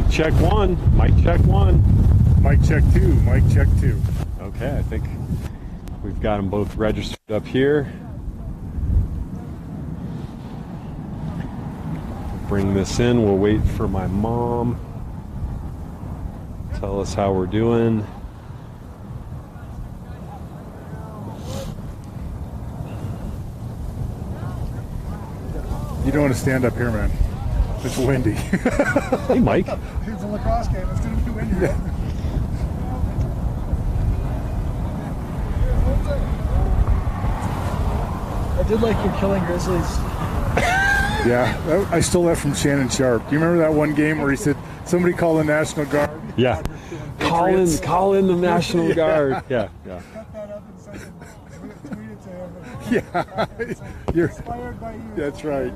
Mic check one. Mic check one. Mic check two. Mic check two. Okay, I think we've got them both registered up here. Bring this in. We'll wait for my mom. Tell us how we're doing. You don't want to stand up here, man. It's windy. Hey, Mike. It's a lacrosse game. It's going to be windy. Yeah. I did like your killing grizzlies. Yeah, I stole that from Shannon Sharp. Do you remember that one game where he said, somebody call the National Guard? Yeah. Call in the National Guard. Yeah, yeah. Cut that up and send it, tweet it to him. Yeah. You're Inspired by you. That's right.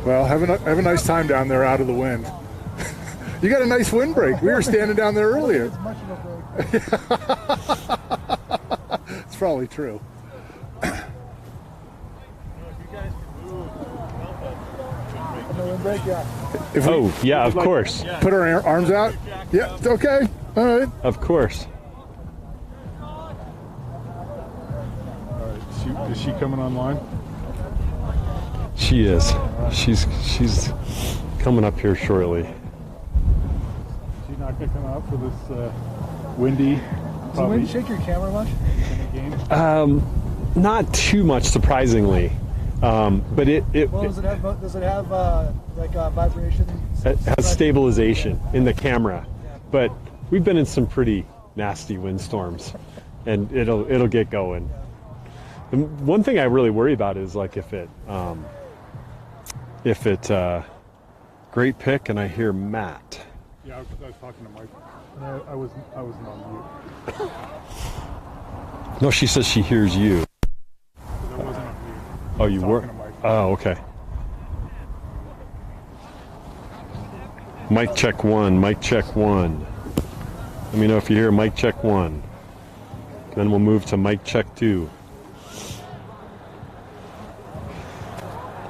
Well, have a nice time down there out of the wind. You got a nice windbreak. We were standing down there earlier. It's much of a break. It's probably true. Windbreak, yeah. If we Oh, yeah, of course. put our arms out? Yeah, it's okay. All right. Of course. All right. Is she coming online? She is. She's coming up here shortly. She's not going to come out for this windy. Does the wind shake your camera much? Game. Not too much, surprisingly. But it Well, does it have vibration? has stabilization in the camera. But we've been in some pretty nasty windstorms, and it'll get going. The one thing I really worry about is like if it great pick, and I hear Matt. Yeah, I was talking to Mike. I wasn't on mute. No, she says she hears you. I wasn't on mute. Oh, you were? Talking to Mike. Oh, okay. Mic check one. Mic check one. Let me know if you hear mic check one. Then we'll move to mic check two.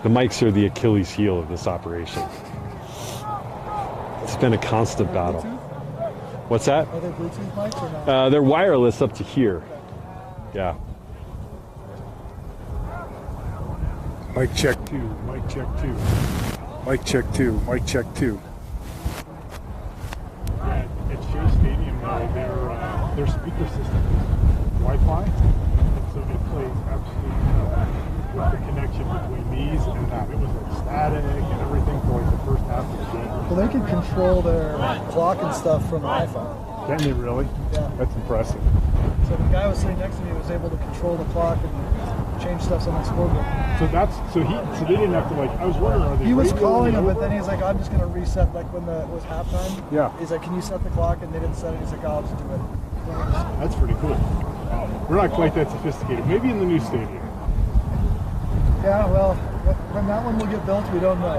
The mics are the Achilles heel of this operation. It's been a constant battle. What's that? Are they Bluetooth mics or not? They're wireless up to here. Yeah. Mic check two. Mic check two. Mic check two. Mic check two. At Shea Stadium, their speaker system is Wi-Fi, and so it plays absolutely with the connection between these and that. It was like static and everything for like the first half of the game. Well, they can control their clock and stuff from an iPhone. Can they really? Yeah. That's impressive. So the guy was sitting next to me was able to control the clock and change stuff on the scoreboard. So they didn't have to like. I was wondering, are they? He was radioing calling him, over? but then he's like, "I'm just gonna reset." Like when it was halftime. Yeah. He's like, "Can you set the clock?" And they didn't set it. He's like, "I'll just do it." That's pretty cool. We're not quite that sophisticated. Maybe in the new stadium. Yeah. Well, when that one will get built, we don't know.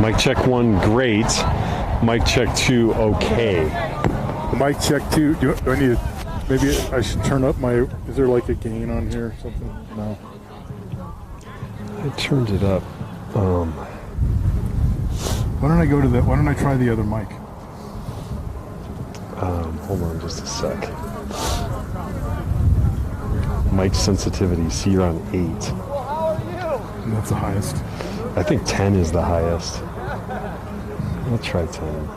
Mic check one, great. Mic check two, okay. Mic check two. Do I need to, maybe I should turn up my, is there like a gain on here or something? No. I turned it up. Why don't I try the other mic? Hold on just a sec. Mic sensitivity, see you're on 8. That's the highest. I think 10 is the highest. I'll try 10.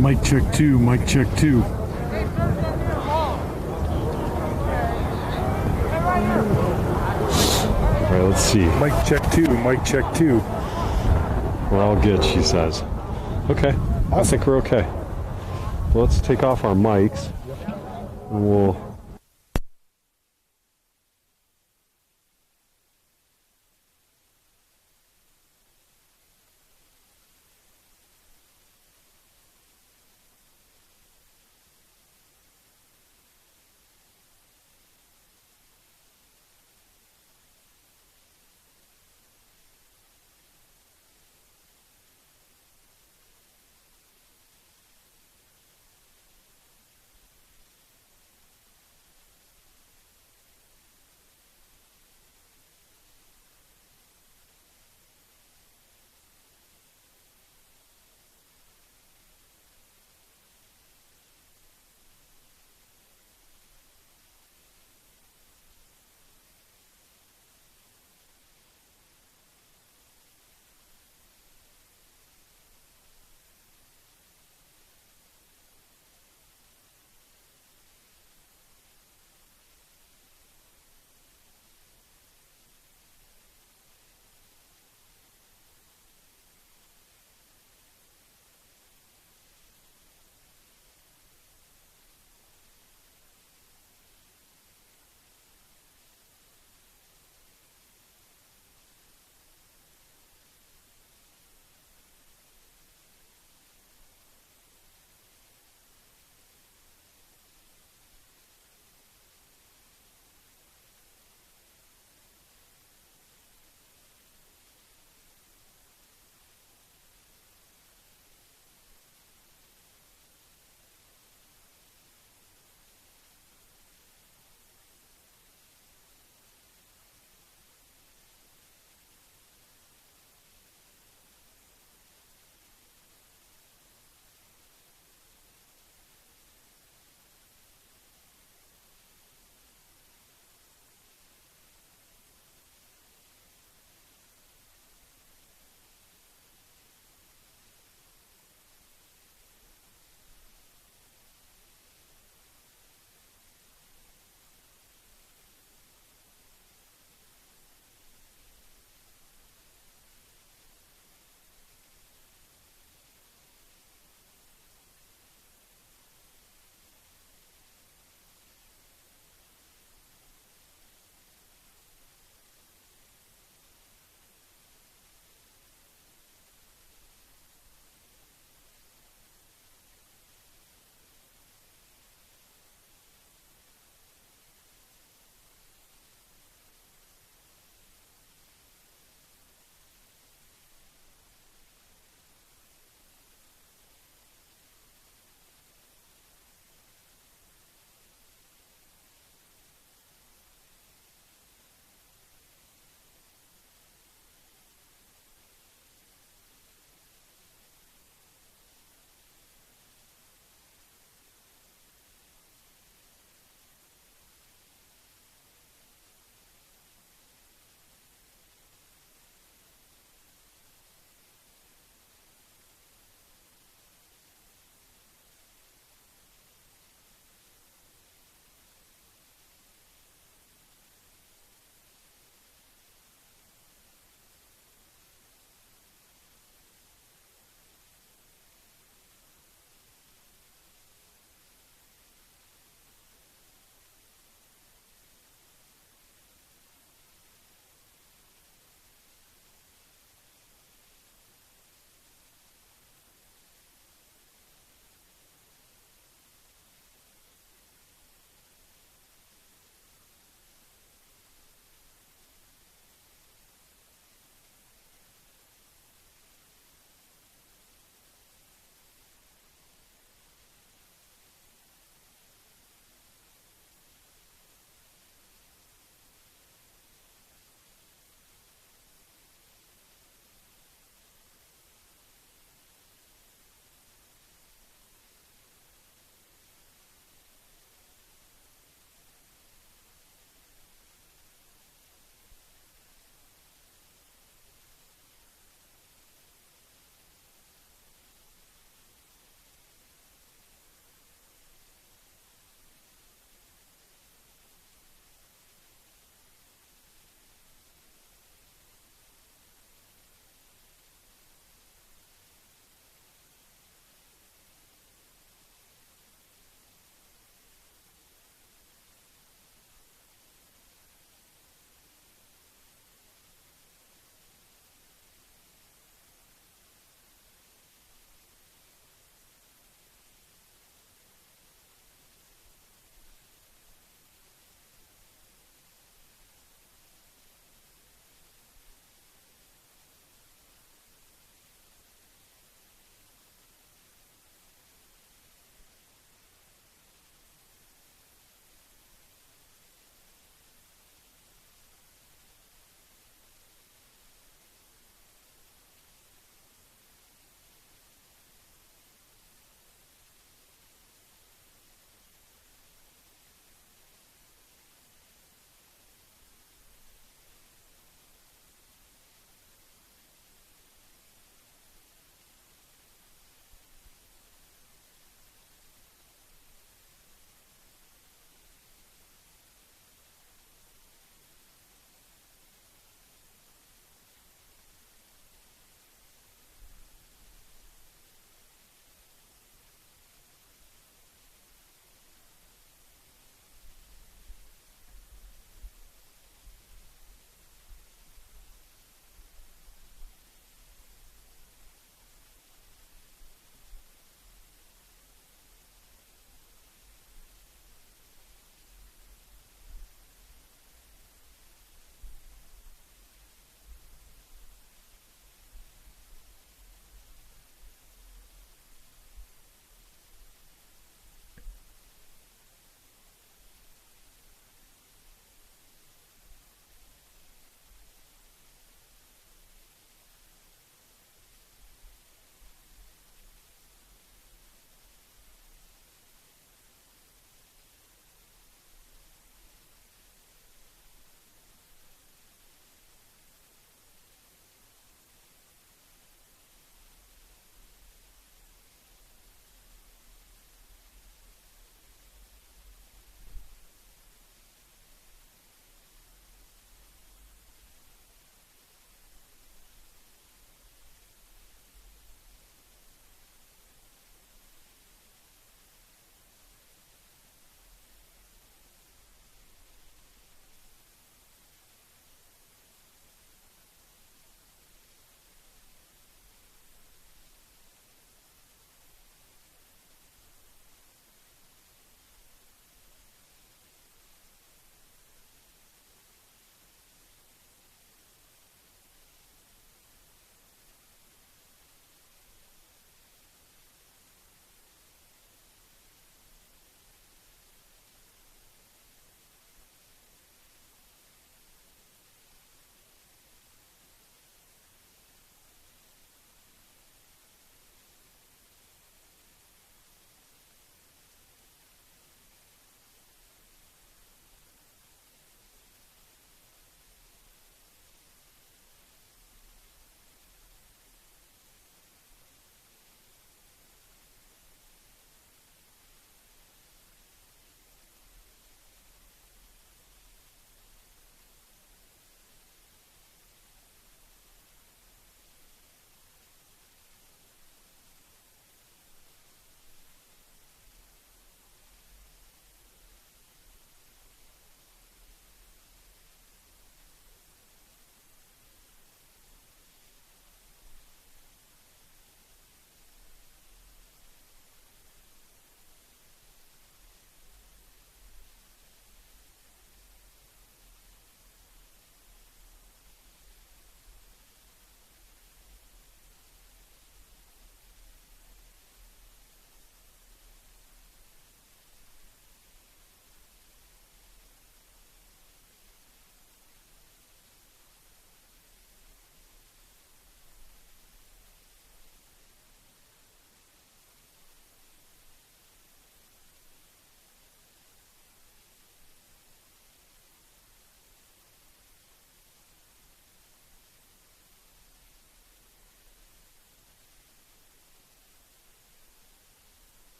Mic check two, mic check two. All right, let's see. Mic check two, mic check two. We're all good, she says. Okay, I think we're okay. Well, let's take off our mics, and we'll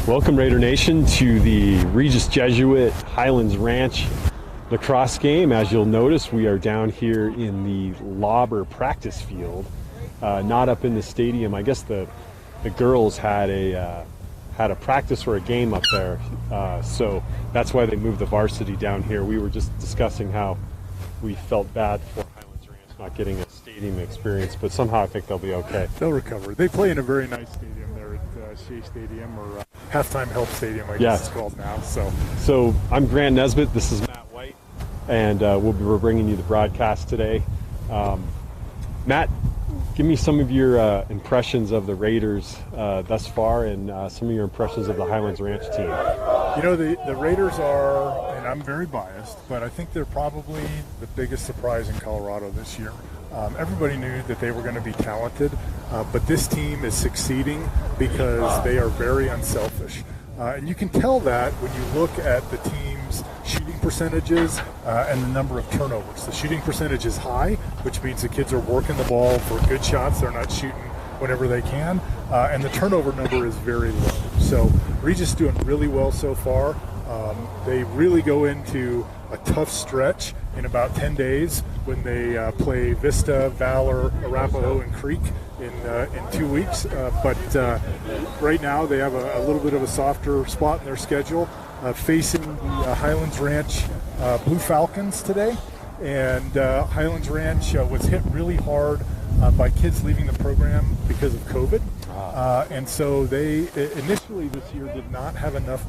Welcome, Raider Nation, to the Regis Jesuit Highlands Ranch lacrosse game. As you'll notice, we are down here in the Lauber practice field, not up in the stadium. I guess the girls had a practice or a game up there, so that's why they moved the varsity down here. We were just discussing how we felt bad for Highlands Ranch not getting a stadium experience, but somehow I think they'll be okay. They'll recover. They play in a very nice stadium there at Shea Stadium, or Halftime Help Stadium, I guess it's called now. So I'm Grant Nesbitt. This is Matt White, and we're bringing you the broadcast today. Matt, give me some of your impressions of the Raiders thus far, and some of your impressions of the Highlands Ranch team. You know, the Raiders are, and I'm very biased, but I think they're probably the biggest surprise in Colorado this year. Everybody knew that they were going to be talented, but this team is succeeding because they are very unselfish. And you can tell that when you look at the team's shooting percentages and the number of turnovers. The shooting percentage is high, which means the kids are working the ball for good shots. They're not shooting whenever they can. And the turnover number is very low. So Regis is doing really well so far. They really go into a tough stretch in about 10 days when they play Vista, Valor, Arapahoe, and Creek in 2 weeks. But right now they have a little bit of a softer spot in their schedule, facing the Highlands Ranch Blue Falcons today. And Highlands Ranch was hit really hard by kids leaving the program because of COVID. And so they initially this year did not have enough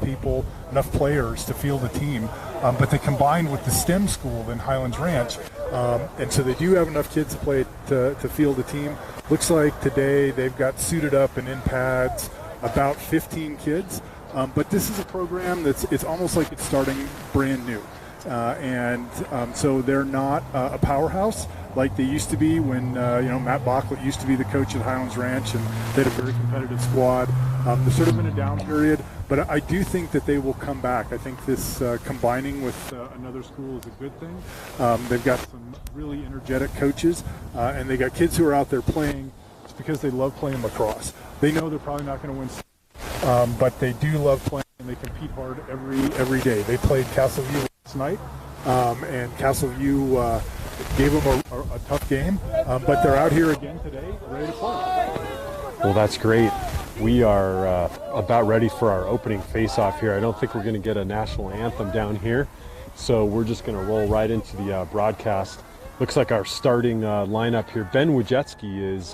players to field a team, but they combined with the STEM school in Highlands Ranch, and so they do have enough kids to field a team. Looks like today they've got suited up and in pads about 15 kids, but this is a program it's almost like it's starting brand new. So they're not a powerhouse like they used to be when Matt Bachlet used to be the coach at Highlands Ranch, and they had a very competitive squad. They're sort of in a down period, but I do think that they will come back. I think this combining with another school is a good thing. They've got some really energetic coaches, and they got kids who are out there playing just because they love playing lacrosse. They know they're probably not going to win, but they do love playing, and they compete hard every day. They played Castleview last night, and Castleview gave them a tough game, but they're out here again today, ready to play. Well, that's great. We are about ready for our opening face-off here. I don't think we're going to get a national anthem down here, so we're just going to roll right into the broadcast. Looks like our starting lineup here. Ben Wojecki is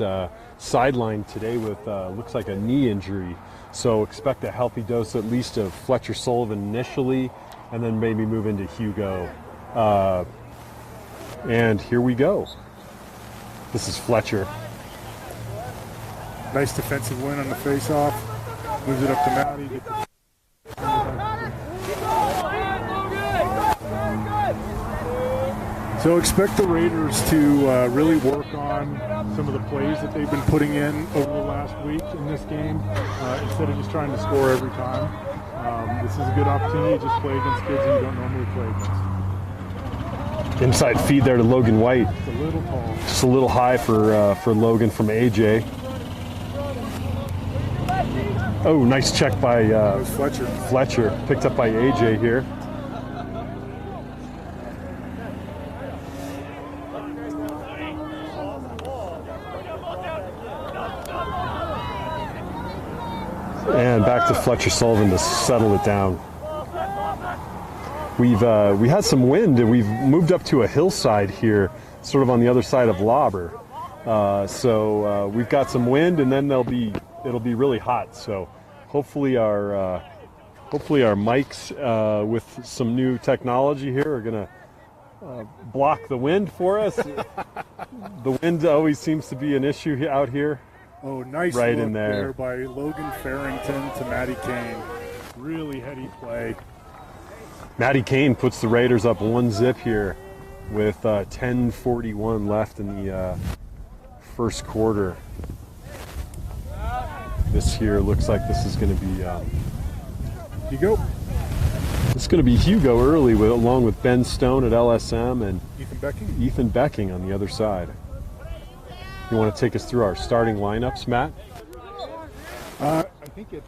sidelined today with looks like a knee injury, so expect a healthy dose at least of Fletcher Sullivan initially, and then maybe move into Hugo. And here we go. This is Fletcher. Nice defensive win on the face-off. Moves it up to Matty. So expect the Raiders to really work on some of the plays that they've been putting in over the last week in this game, instead of just trying to score every time. This is a good opportunity to just play against kids you don't normally play against. Inside feed there to Logan White. It's a little tall. Just a little high for Logan from AJ. Oh, nice check by Fletcher. Fletcher. Picked up by AJ here. And back to Fletcher Sullivan to settle it down. We had some wind, and we've moved up to a hillside here, sort of on the other side of Lauber. So we've got some wind, and then it'll be really hot. So hopefully our mics with some new technology here are gonna block the wind for us. The wind always seems to be an issue out here. Oh, nice right look in there by Logan Farrington to Matty Kane. Really heady play. Matty Kane puts the Raiders up 1-0 here with 10:41 left in the first quarter. This here looks like this is going to be Hugo. This is going to be Hugo early, along with Ben Stone at LSM and Ethan Becking on the other side. You want to take us through our starting lineups, Matt? I think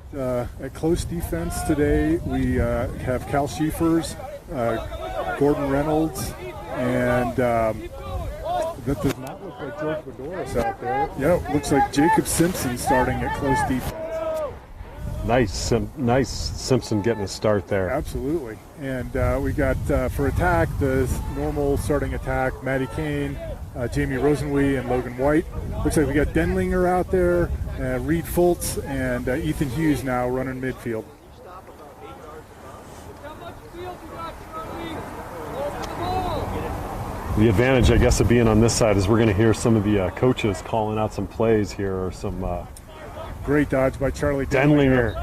at close defense today, we have Cal Schiefers, Gordon Reynolds, and that does not look like George Bedoris out there. Yeah, it looks like Jacob Simpson starting at close defense. Nice Simpson getting a start there. Absolutely. And we got, for attack, the normal starting attack, Matty Kane, Jamie Rosenwee, and Logan White. Looks like we got Denlinger out there, Reed Fultz, and Ethan Hughes now running midfield. The advantage, I guess, of being on this side is we're going to hear some of the coaches calling out some plays here, or some great dodge by Charlie Denlinger.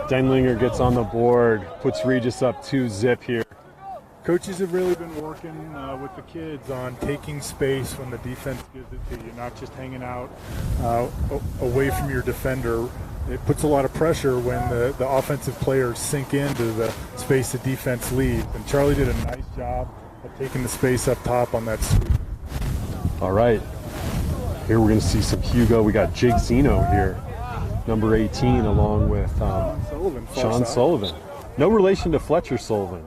Denlinger gets on the board, puts Regis up 2-0 here. Coaches have really been working with the kids on taking space when the defense gives it to you, not just hanging out away from your defender. It puts a lot of pressure when the offensive players sink into the space the defense leaves. And Charlie did a nice job of taking the space up top on that sweep. All right. Here we're going to see some Hugo. We got Jake Zeno here, number 18, along with Sean Sullivan. No relation to Fletcher Sullivan.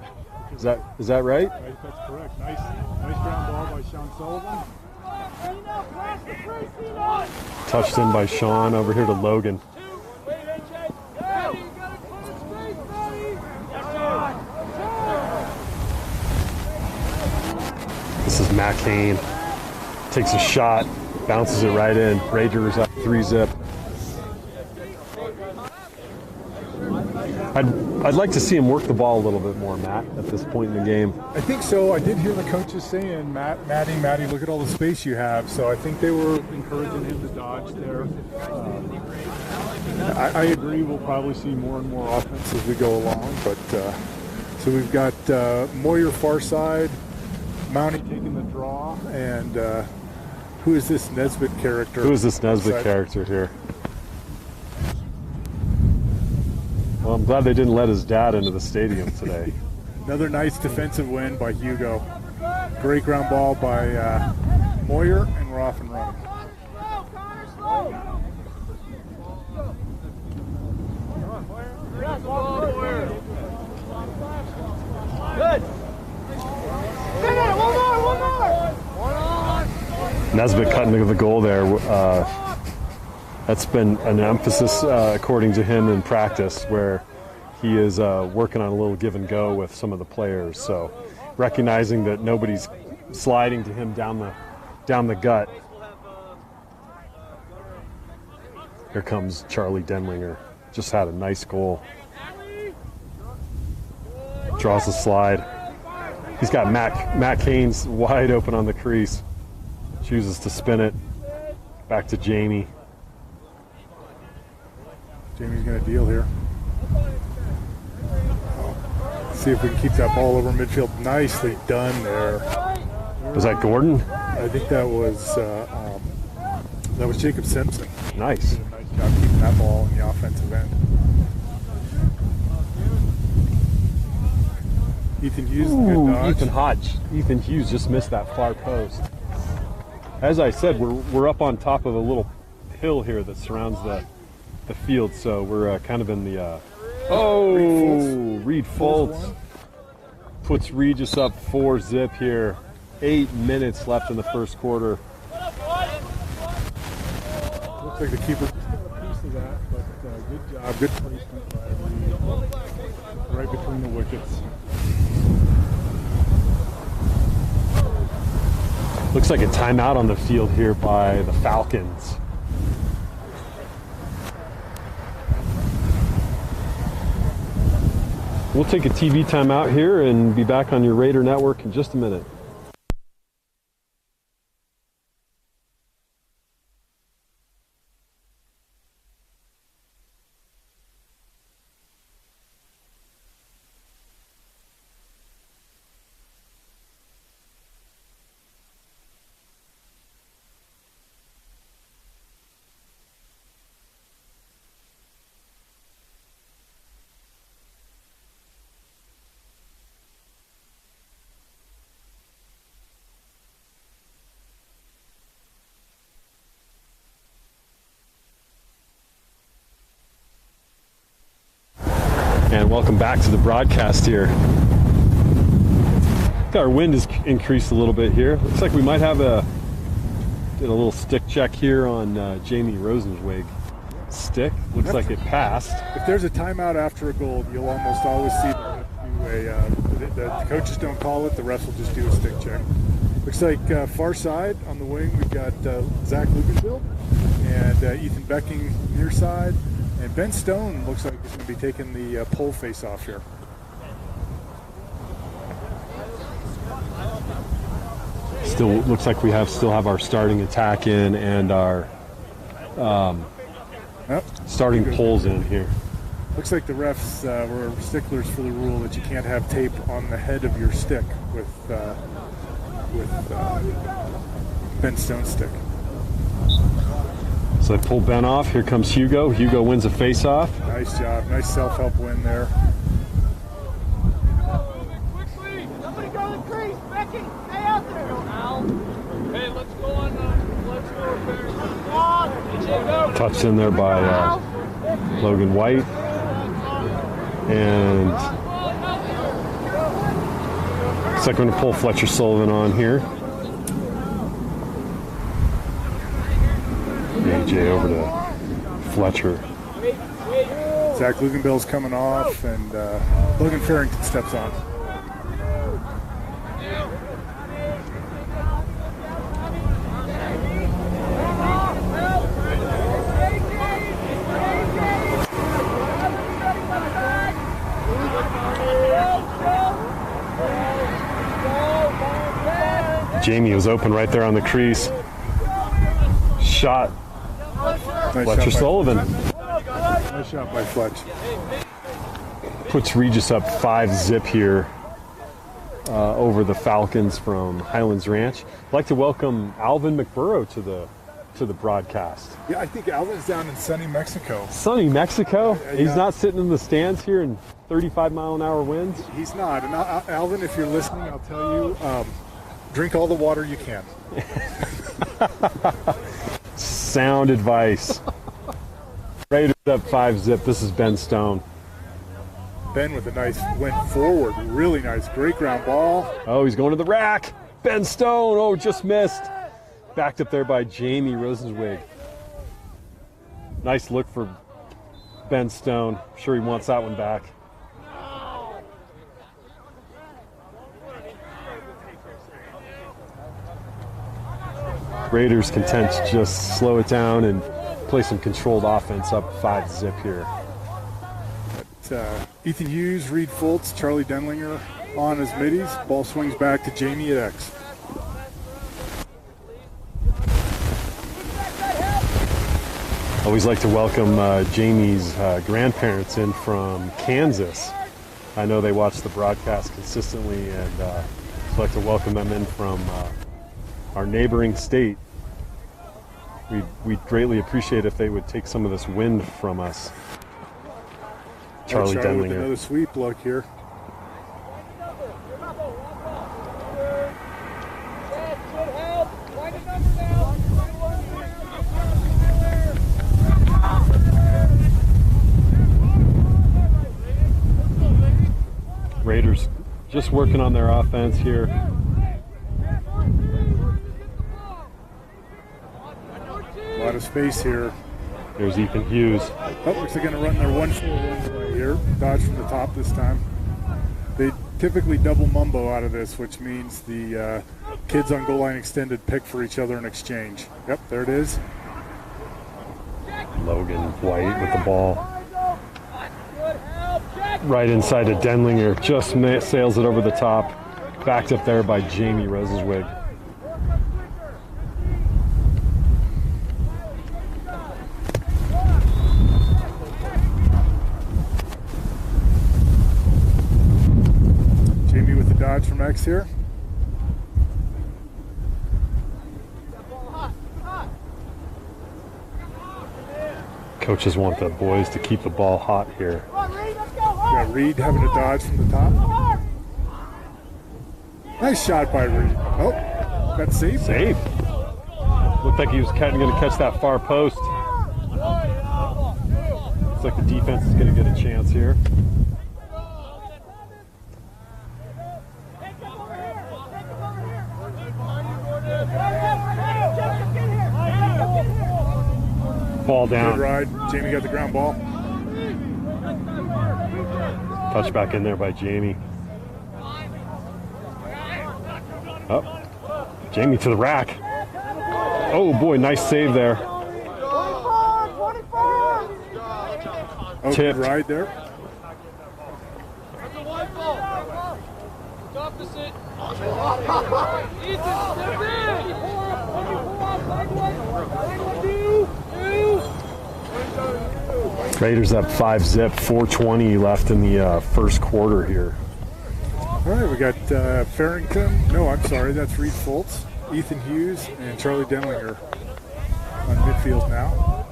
Is that right? That's correct. Nice ground ball by Sean Sullivan. Touched in by Sean over here to Logan. This is Matt Kane. Takes a shot, bounces it right in. Rangers up 3-0. I'd like to see him work the ball a little bit more, Matt, at this point in the game. I think so. I did hear the coaches saying, Matty, look at all the space you have. So I think they were encouraging him to dodge there. I agree. We'll probably see more and more offense as we go along. But so we've got Moyer far side, Mountie taking the draw, and who is this Nesbitt character? Who is this Nesbitt character here? Well, I'm glad they didn't let his dad into the stadium today. Another nice defensive win by Hugo. Great ground ball by Moyer, and we're off and running. Good. One more. Nesbitt cutting the goal there. That's been an emphasis, according to him, in practice, where he is working on a little give and go with some of the players. So, recognizing that nobody's sliding to him down the gut. Here comes Charlie Denlinger. Just had a nice goal. Draws the slide. He's got Matt Kane's wide open on the crease. Chooses to spin it. Back to Jamie. Jamie's going to deal here. See if we can keep that ball over midfield. Nicely done there. Was that Gordon? I think that was Jacob Simpson. Nice. Did a nice job keeping that ball in the offensive end. Ethan Hughes, good dodge. Ethan Hughes just missed that far post. As I said, we're up on top of a little hill here that surrounds the field, so we're kind of in the Reed Fultz puts Regis up 4-0 here. 8 minutes left in the first quarter. Looks like the keeper took a piece of that, but good job, good placement by Reed, right between the wickets. Looks like a timeout on the field here by the Falcons. We'll take a TV timeout here and be back on your Raider Network in just a minute. And welcome back to the broadcast here. Our wind has increased a little bit here. Looks like we might have did a little stick check here on Jamie Rosenzweig stick. Looks like it passed. If there's a timeout after a goal, you'll almost always see the coaches don't call it, the refs will just do a stick check. Looks like far side on the wing, we've got Zach Lugenbill and Ethan Becking near side. And Ben Stone looks like he's going to be taking the pole face off here. Still looks like we still have our starting attack in and our starting poles in here. Looks like the refs were sticklers for the rule that you can't have tape on the head of your stick with Ben Stone's stick. So they pull Ben off. Here comes Hugo. Hugo wins a face-off. Nice job. Nice self-help win there. Quickly! Somebody go to the crease! Becky, stay out there! Hey, let's go on. Let's go repair. Touched in there by Logan White. And looks like we're going to pull Fletcher Sullivan on here. AJ over to Fletcher. Zach Lugenbill's coming off, and Logan Farrington steps on. Jamie was open right there on the crease. Shot. Nice Fletcher shot Sullivan. Nice shot by Fletch. Puts Regis up 5-0 here over the Falcons from Highlands Ranch. I'd like to welcome Alvin McBurrow to the broadcast. Yeah, I think Alvin's down in sunny Mexico. Sunny Mexico? Yeah. He's not sitting in the stands here in 35-mile-an-hour winds? He's not. And Alvin, if you're listening, I'll tell you, drink all the water you can. Sound advice. Raiders up 5-0. This is Ben Stone. Ben with a nice went forward. Really nice. Great ground ball. Oh, he's going to the rack. Ben Stone. Oh, just missed. Backed up there by Jamie Rosenzweig. Nice look for Ben Stone. I'm sure he wants that one back. Raiders content to just slow it down and play some controlled offense up 5-0 here. Ethan Hughes, Reed Fultz, Charlie Denlinger on as middies. Ball swings back to Jamie at X. Always like to welcome Jamie's grandparents in from Kansas. I know they watch the broadcast consistently, and I'd like to welcome them in from our neighboring state. We'd greatly appreciate if they would take some of this wind from us. Charlie with Denlinger. another sweep look here. Raiders just working on their offense here. A lot of space here. There's Ethan Hughes. Oh, looks like they're going to run their 1-4-1 right here. Dodge from the top this time. They typically double mumbo out of this, which means the kids on goal line extended pick for each other in exchange. Yep, there it is. Logan White with the ball. Right inside of Denlinger. Just sails it over the top. Backed up there by Jamie Rosenzweig. Jamie with the dodge from X here. Coaches want the boys to keep the ball hot here. Got Reed having a dodge from the top. Nice shot by Reed. Oh, got saved. Save. Looked like he was going to catch that far post. Looks like the defense is going to get a chance here. ball down. Good ride. Jamie got the ground ball. Touch back in there by Jamie. Up. Jamie to the rack. Oh boy, nice save there. Oh, Tip. good ride there. Opposite. Ethan, step in. Raiders up 5-zip, 4:20 left in the first quarter here. All right, we got Farrington. No, I'm sorry, that's Reed Fultz, Ethan Hughes, and Charlie Denlinger on midfield now.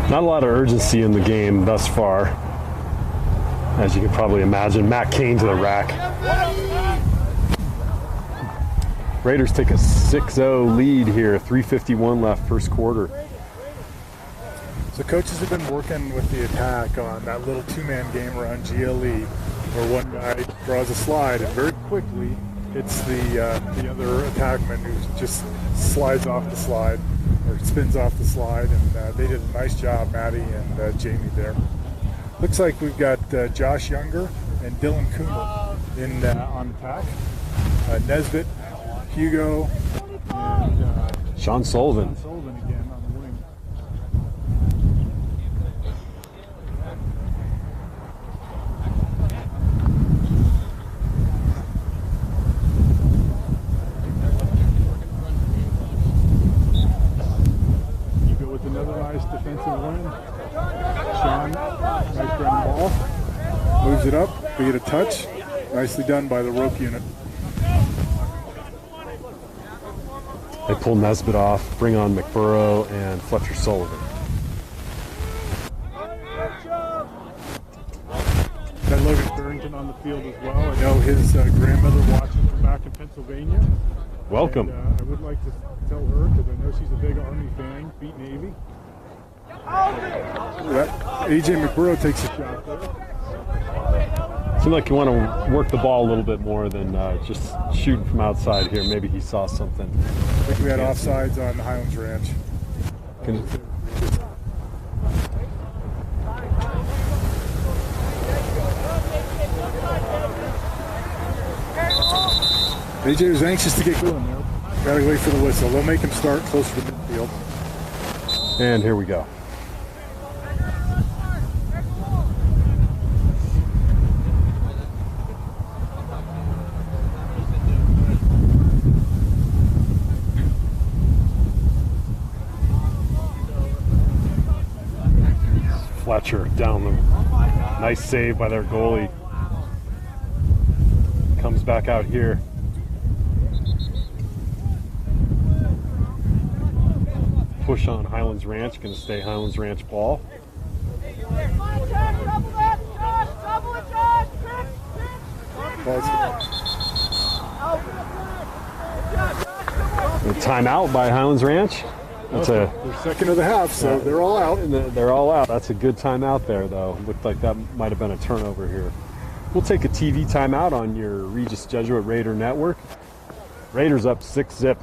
Not a lot of urgency in the game thus far. As you can probably imagine, Matt Kane to the rack. Raiders take a 6-0 lead here, 3:51 left first quarter. So coaches have been working with the attack on that little two-man game around GLE, where one guy draws a slide and very quickly hits the other attackman who just slides off the slide or spins off the slide, and they did a nice job, Maddie and Jamie there. Looks like we've got Josh Younger and Dylan Coomer in on attack. Nesbitt, Hugo, and Sean Sullivan. Sullivan again on the wing. Hugo with another nice defensive win. Sean, nice ground ball. Moves it up, we get a touch. Nicely done by the rope unit. They pull Nesbitt off, bring on McBurrow and Fletcher Sullivan. Got Logan Farrington on the field as well. I know his grandmother watching from back in Pennsylvania. Welcome. And, I would like to tell her, because I know she's a big Army fan, beat Navy. AJ McBurrow takes a shot there. Seems like you want to work the ball a little bit more than just shooting from outside here. Maybe he saw something. I think we had offsides on Highlands Ranch. AJ is anxious to get going there. Gotta wait for the whistle. They'll make him start closer to midfield. And here we go. Fletcher down them. Nice save by their goalie. Comes back out here. Push on Highlands Ranch. Going to stay Highlands Ranch ball. A timeout by Highlands Ranch. That's They're second of the half, so they're all out. They're all out. That's a good timeout there, though. Looked like that might have been a turnover here. We'll take a TV timeout on your Regis Jesuit Raider Network. Raiders up 6-zip.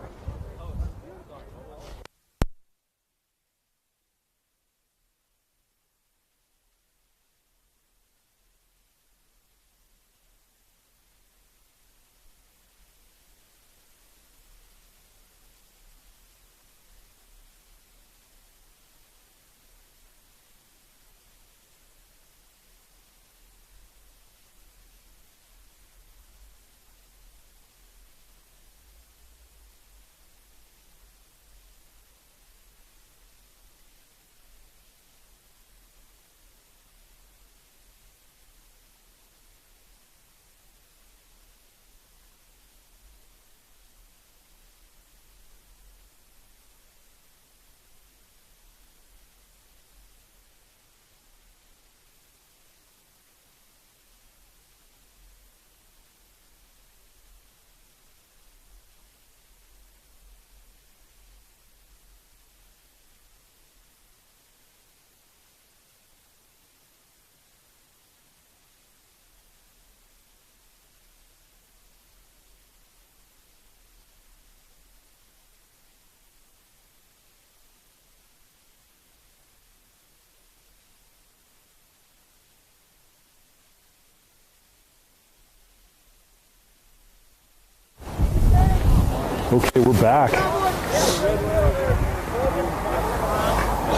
Okay, we're back.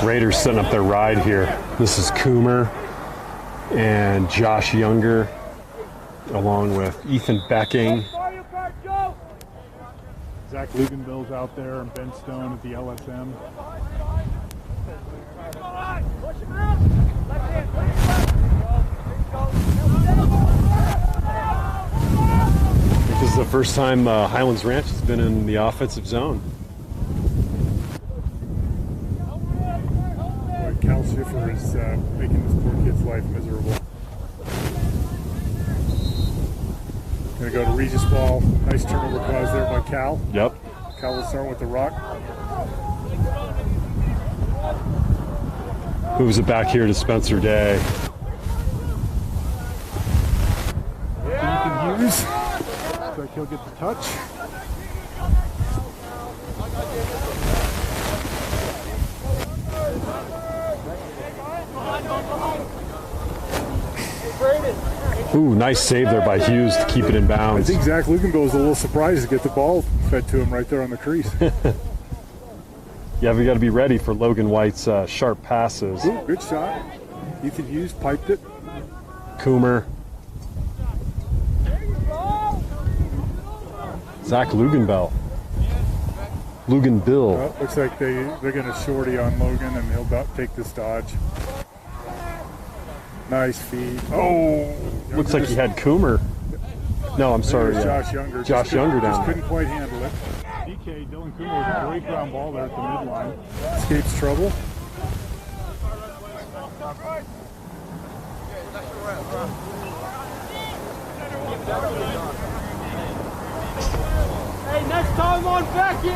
Raiders setting up their ride here. This is Coomer and Josh Younger, along with Ethan Becking. Zach Luganbill's out there and Ben Stone at the LSM. This is the first time Highlands Ranch has been in the offensive zone. Cal Schiffer is making this poor kid's life miserable. Gonna go to Regis ball. Nice turnover caused there by Cal. Yep. Cal will start with the rock. Moves it back here to Spencer Day. Ethan Hughes. Looks like he'll get the touch. Ooh, nice save there by Hughes to keep it in I bounds. think Zach Luganbill was a little surprised to get the ball fed to him right there on the crease. Yeah, we got to be ready for Logan White's sharp passes. Ooh, good shot. Ethan Hughes piped it. Coomer. Zach Luganbill. Well, looks like they're going to shorty on Logan, and he'll about take this dodge. Nice feed. Oh, Looks like he had Coomer. No, I'm sorry. There's Josh Younger. Josh Younger down just there. couldn't quite handle it. DK, Dylan Coomer with a great ground ball there at the midline. Escapes trouble. Hey, next time on Becky!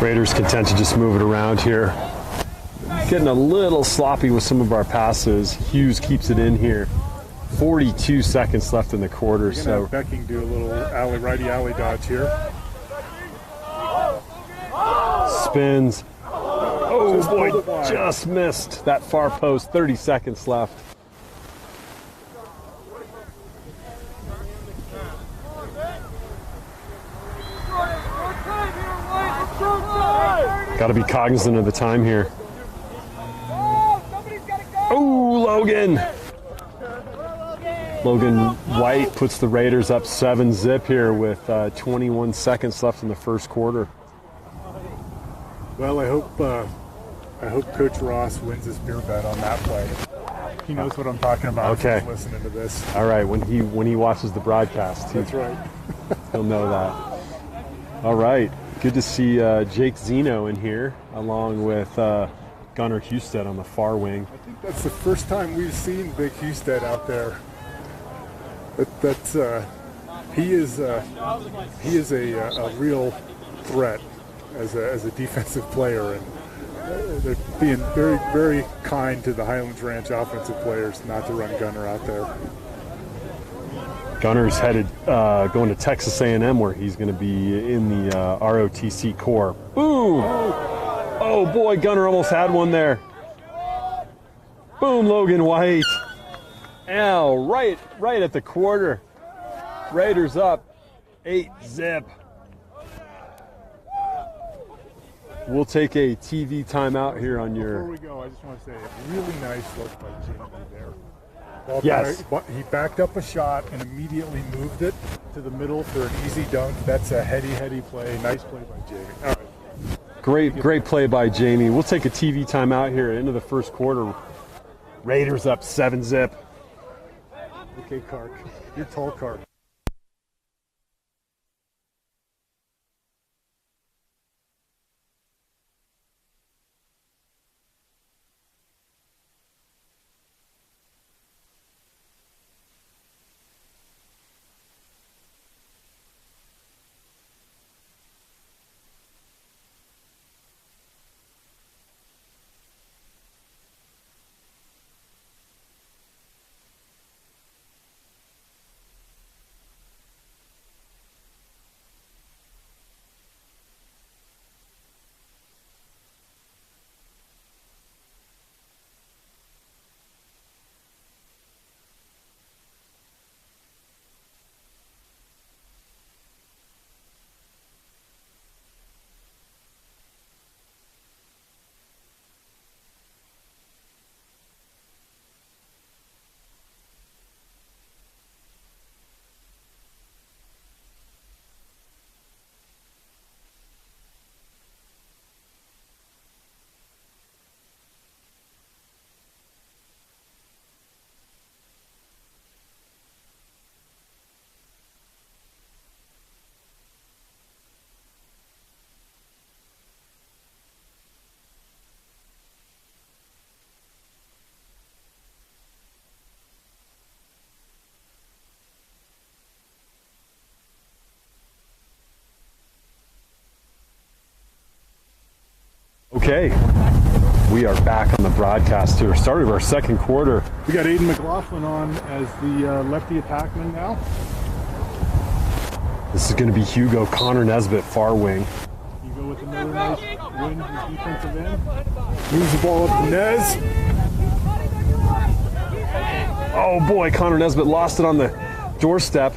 Raiders content to just move it around here. Getting a little sloppy with some of our passes. Hughes keeps it in here. 42 seconds left in the quarter. So Becking do a little righty alley dodge here. spins. Oh Just boy, pulled it wide. just missed that far post. 30 seconds left. Got to be cognizant of the time here. Oh, Logan. Logan White puts the Raiders up 7-0 here with 21 seconds left in the first quarter. Well, I hope Coach Ross wins his beer bet on that play. He knows what I'm talking about. Okay. If he's listening to this. All right, when he watches the broadcast, That's right. he'll know that. All right, good to see Jake Zeno in here, along with Gunnar Husted on the far wing. I think that's the first time we've seen Big Husted out there. He is a real threat as a defensive player, and they're being very, very kind to the Highlands Ranch offensive players not to run Gunnar out there. Gunner's headed going to Texas A&M, where he's going to be in the ROTC core. Boom! Oh boy, Gunner almost had one there. Boom, Logan White. Ow, right at the quarter. Raiders up 8-0. We'll take a TV timeout here on Before your. we go, I just want to say a really nice look by Jamie there. Yes. He backed up a shot and immediately moved it to the middle for an easy dunk. That's a heady play. Nice play by Jamie. All right. Great play by Jamie. We'll take a TV timeout here into the first quarter. Raiders up 7-0. Okay, Kark. You're tall, Kark. Okay, we are back on the broadcast here. Start of our second quarter. We got Aiden McLaughlin on as the lefty attackman now. This is going to be Hugo. Connor Nesbitt, far wing. Hugo with another nice win to the defensive end. Moves the ball up to Nez. Oh boy, Connor Nesbitt lost it on the doorstep.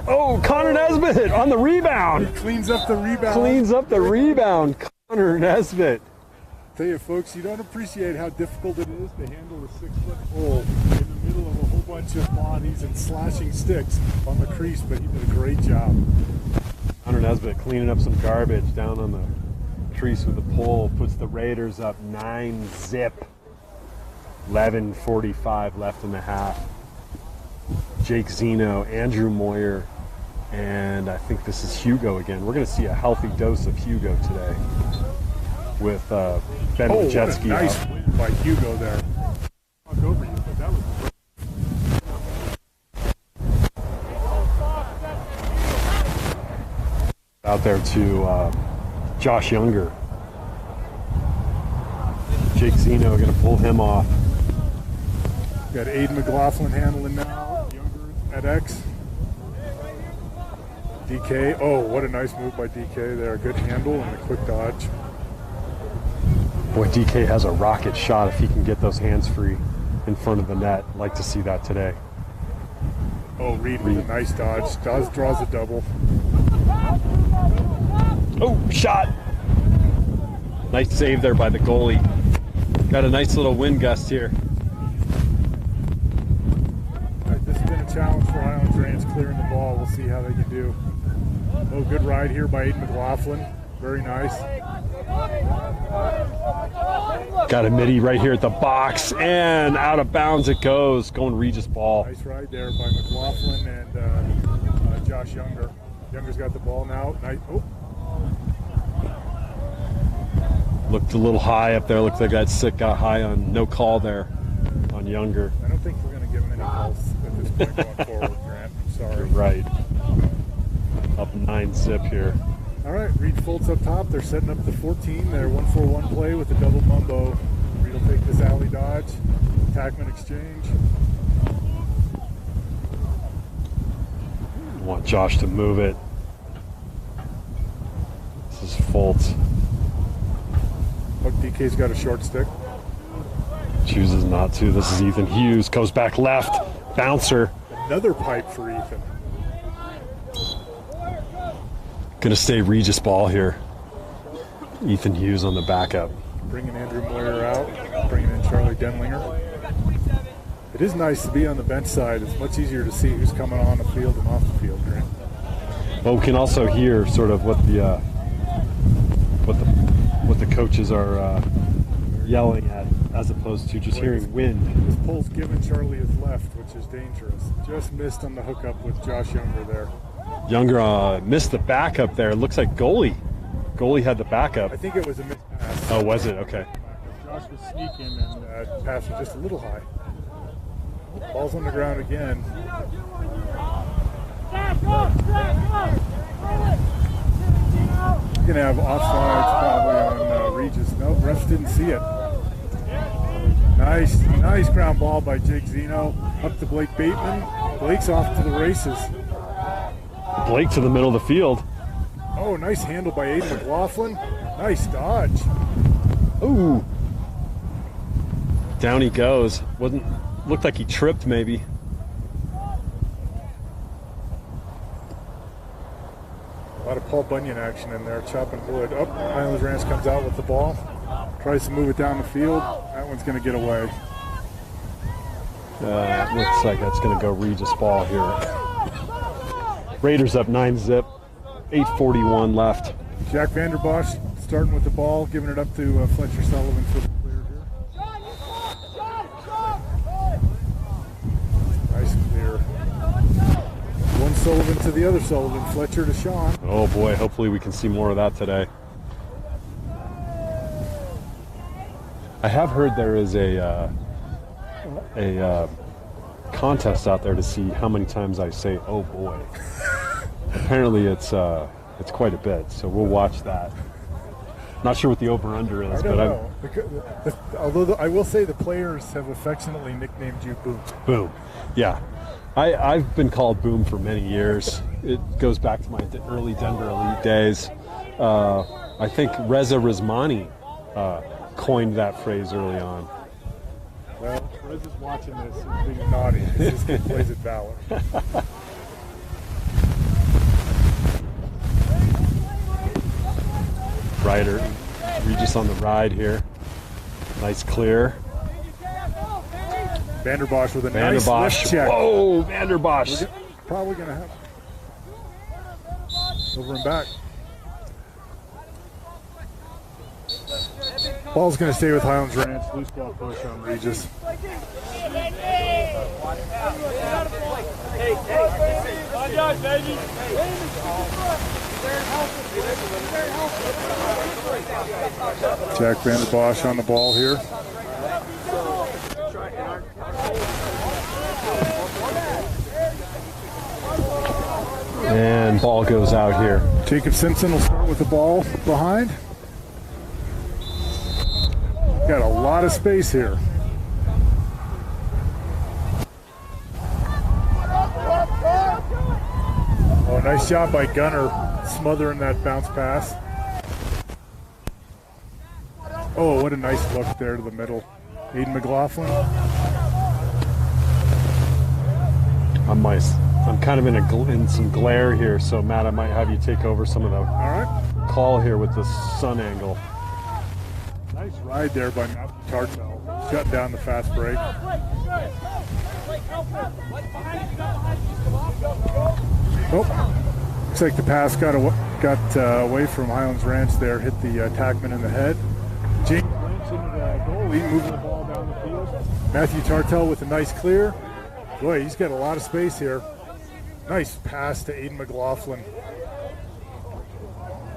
Oh, Connor Nesbitt on the rebound. Cleans up the rebound. Cleans up the rebound. Connor Nesbitt. Tell you folks, you don't appreciate how difficult it is to handle a 6-foot pole in the middle of a whole bunch of bodies and slashing sticks on the crease, but he did a great job. Connor Nesbitt cleaning up some garbage down on the crease with the pole, puts the Raiders up 9-zip. 11:45 left in the half. Jake Zeno, Andrew Moyer, and I think this is Hugo again. We're going to see a healthy dose of Hugo today with Ben Wojcicki. Nice win by Hugo there. Talk over you, but that was great. Out there to Josh Younger. Jake Zeno going to pull him off. Got Aiden McLaughlin handling now. Younger at X. DK. Oh, what a nice move by DK there. Good handle and a quick dodge. Boy, DK has a rocket shot if he can get those hands free in front of the net. Like to see that today. Oh, Reed with a nice dodge. Draws a double. Oh, shot! Nice save there by the goalie. Got a nice little wind gust here. All right, this has been a challenge for Highlands Ranch clearing the ball. We'll see how they can do. Oh, good ride here by Aiden McLaughlin. Very nice. Got a midi right here at the box, and out of bounds it goes. Going Regis ball. Nice ride there by McLaughlin and Josh Younger. Younger's got the ball now. Nice. Oh. Looked a little high up there. Looked like that stick got high on no call there on Younger. I don't think we're going to give him any calls at this point going forward, Grant. I'm sorry. You're right. Up 9-zip here. All right, Reed Foltz up top. They're setting up the 14. They're 1-4-1 play with a double mumbo. Reed will take this alley dodge. Attackman exchange. Want Josh to move it. This is Foltz. Look, DK's got a short stick. Chooses not to. This is Ethan Hughes. Goes back left. Bouncer. Another pipe for Ethan. Gonna stay Regis ball here. Ethan Hughes on the backup. Bringing Andrew Moyer out. Bringing in Charlie Denlinger. It is nice to be on the bench side. It's much easier to see who's coming on the field and off the field, Grant. Well, we can also hear sort of what the coaches are yelling at, as opposed to just hearing wind. This pole's giving Charlie his left, which is dangerous. Just missed on the hookup with Josh Younger there. Younger missed the backup there. It looks like goalie had the backup. I think it was a missed pass. Oh, was it? Okay. Josh was sneaking and passed was just a little high. Ball's on the ground again. You're going to have offsides probably on Regis. No, refs didn't see it. Nice ground ball by Jake Zeno. Up to Blake Bateman. Blake's off to the races. Blake to the middle of the field. Oh, nice handle by Aiden McLaughlin. Nice dodge. Ooh. Down he goes. Looked like he tripped maybe. A lot of Paul Bunyan action in there, chopping wood. Oh, Highlands Ranch comes out with the ball. Tries to move it down the field. That one's going to get away. Looks like that's going to go Regis ball here. Raiders up 9-zip. 8:41 left. Jack Vanderbosch starting with the ball, giving it up to Fletcher Sullivan for the clear here. Nice clear. One Sullivan to the other Sullivan. Fletcher to Sean. Oh boy, hopefully we can see more of that today. I have heard there is a contest out there to see how many times I say "oh boy." Apparently it's quite a bit, so we'll watch that. Not sure what the over/under is, I don't but know. Although I will say the players have affectionately nicknamed you Boom. Boom. Yeah. I've been called Boom for many years. It goes back to my early Denver Elite days. I think Reza Rizmani coined that phrase early on. Well, Rez is watching this and being naughty. This kid plays at Valor. Ryder, Regis on the ride here. Nice clear. Vanderbosch with a nice lift check. Whoa, Vanderbosch. Probably going to have over and back. Ball's going to stay with Highlands Ranch. Loose ball push on Regis. Jack Vanderbosch on the ball here. And ball goes out here. Jacob Simpson will start with the ball behind. Got a lot of space here. Oh, nice job by Gunner smothering that bounce pass. Oh, what a nice look there to the middle. Aiden McLaughlin. I'm kind of in some glare here, so Matt, I might have you take over some of the All right. call here with the sun angle. Nice ride there by Matthew Tartel. Shut down the fast break. Oh, looks like the pass got away from Highlands Ranch there, hit the tackman in the head. James Lynch into the goalie, moving the ball down the field. Matthew Tartel with a nice clear. Boy, he's got a lot of space here. Nice pass to Aiden McLaughlin.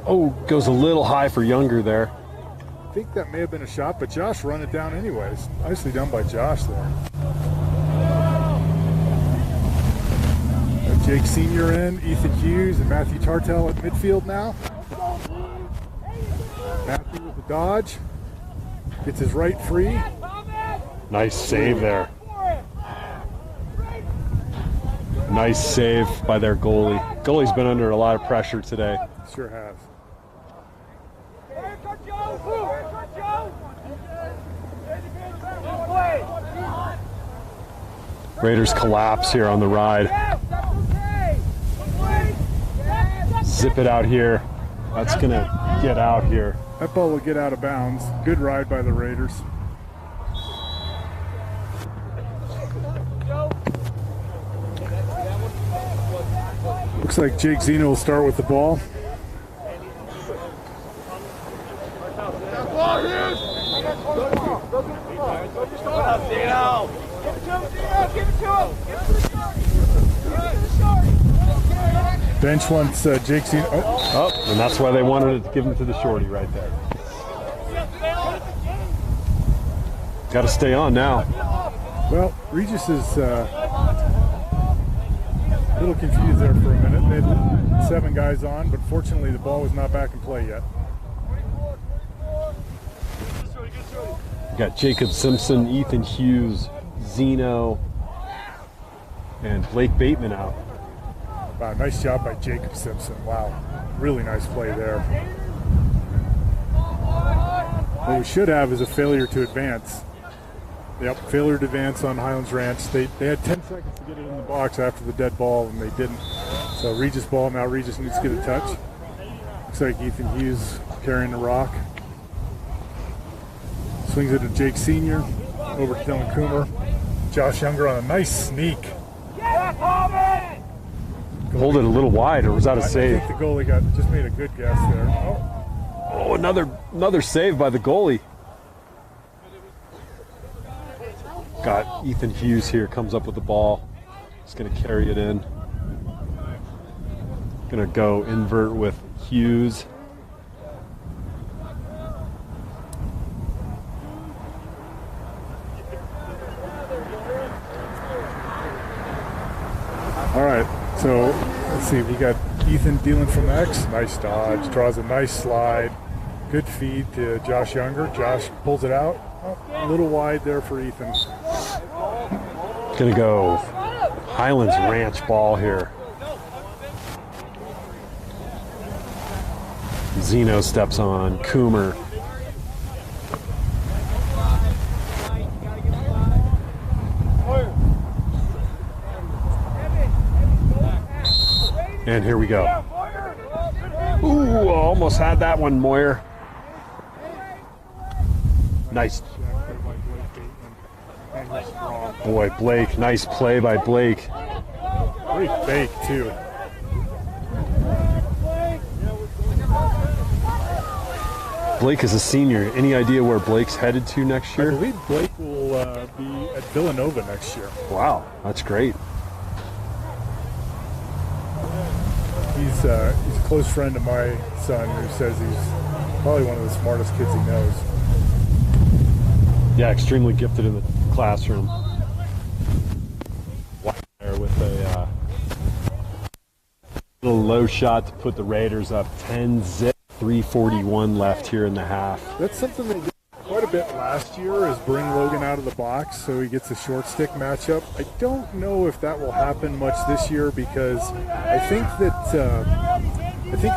Oh, goes a little high for Younger there. I think that may have been a shot, but Josh run it down anyways. Nicely done by Josh there. Got Jake Sr. in, Ethan Hughes, and Matthew Tartel at midfield now. Matthew with the dodge. Gets his right free. Nice save there. Nice save by their goalie. Goalie's been under a lot of pressure today. Sure has. Raiders collapse here on the ride. Zip it out here. That's going to get out here. That ball will get out of bounds. Good ride by the Raiders. Looks like Jake Zeno will start with the ball. Bench wants Jake Zeno. Oh, and that's why they wanted to give him to the shorty right there. Got to stay on now. Well, Regis is a little confused there for a minute. They had 7 guys on, but fortunately the ball was not back in play yet. Got Jacob Simpson, Ethan Hughes, Zeno, and Blake Bateman out. Wow, nice job by Jacob Simpson. Wow, really nice play there. What we should have is a failure to advance. Yep, failure to advance on Highlands Ranch. They had 10 seconds to get it in the box after the dead ball, and they didn't. So Regis ball, now Regis needs to get a touch. Looks like Ethan Hughes carrying the rock. Swings it to Jake Sr. Over to Dylan Coomer. Josh Younger on a nice sneak. Hold it a little wide, or was that a save? I think the goalie just made a good guess there. Oh, another save by the goalie. Got Ethan Hughes here, comes up with the ball. He's going to carry it in. Going to go invert with Hughes. All right, so let's see. We got Ethan dealing from X. Nice dodge. Draws a nice slide. Good feed to Josh Younger. Josh pulls it out. Oh, a little wide there for Ethan. Gonna go Highlands Ranch ball here. Zeno steps on. Coomer. And here we go. Ooh, almost had that one, Moyer. Nice. Boy, Blake, nice play by Blake. Great fake, too. Blake is a senior. Any idea where Blake's headed to next year? I believe Blake will be at Villanova next year. Wow, that's great. He's a close friend of my son who says he's probably one of the smartest kids he knows. Yeah, extremely gifted in the classroom. There with a little low shot to put the Raiders up 10-zip. 3:41 left here in the half. That's something they did quite a bit last year, is bring Logan out of the box so he gets a short stick matchup. I don't know if that will happen much this year, because I think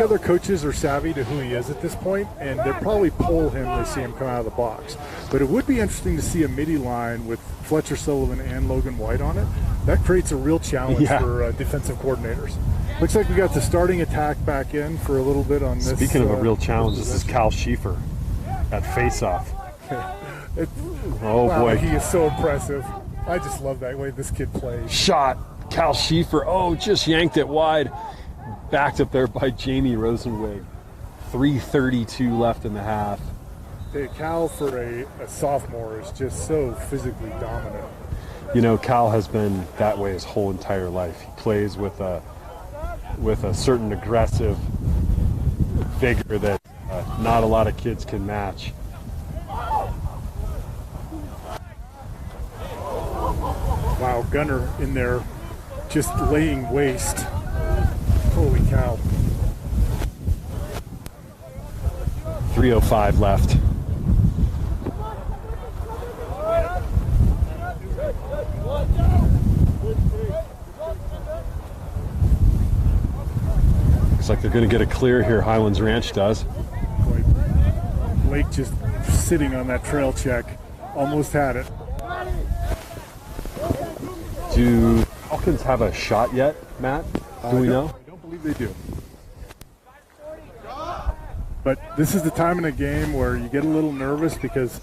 other coaches are savvy to who he is at this point, and they'll probably pull him they see him come out of the box. But it would be interesting to see a midi line with Fletcher Sullivan and Logan White on it. That creates a real challenge for defensive coordinators. Looks like we got the starting attack back in for a little bit on this. Speaking of a real challenge, this is Cal Schiefer at faceoff. Oh wow, boy, he is so impressive. I just love that way this kid plays. Shot, Cal Schiefer. Oh, just yanked it wide. Backed up there by Jamie Rosenwig. 3:32 left in the half. Hey, Cal for a sophomore is just so physically dominant. You know, Cal has been that way his whole entire life. He plays with a certain aggressive vigor that not a lot of kids can match. Wow, Gunner in there just laying waste. Holy cow. 3:05 left. Looks like they're going to get a clear here. Highlands Ranch does. Blake just sitting on that trail check. Almost had it. Do Falcons have a shot yet, Matt? Do we know? I don't believe they do. But this is the time in a game where you get a little nervous, because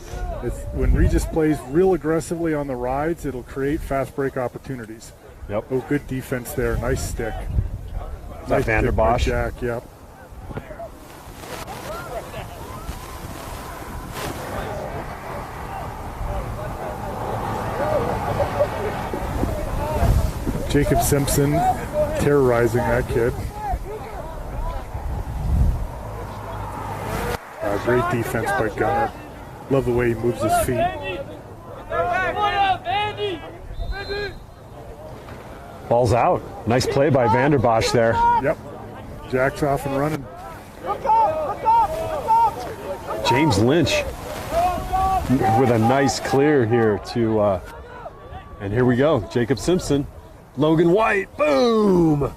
when Regis plays real aggressively on the rides, it'll create fast break opportunities. Yep. Oh, good defense there. Nice stick. Is that Vander Bosch? Jack, yep. Jacob Simpson terrorizing that kid. Great defense by Gunner. Love the way he moves his feet. Ball's out. Nice play by Vander Bosch there. Yep. Jack's off and running. James Lynch with a nice clear here to, and here we go. Jacob Simpson, Logan White, boom!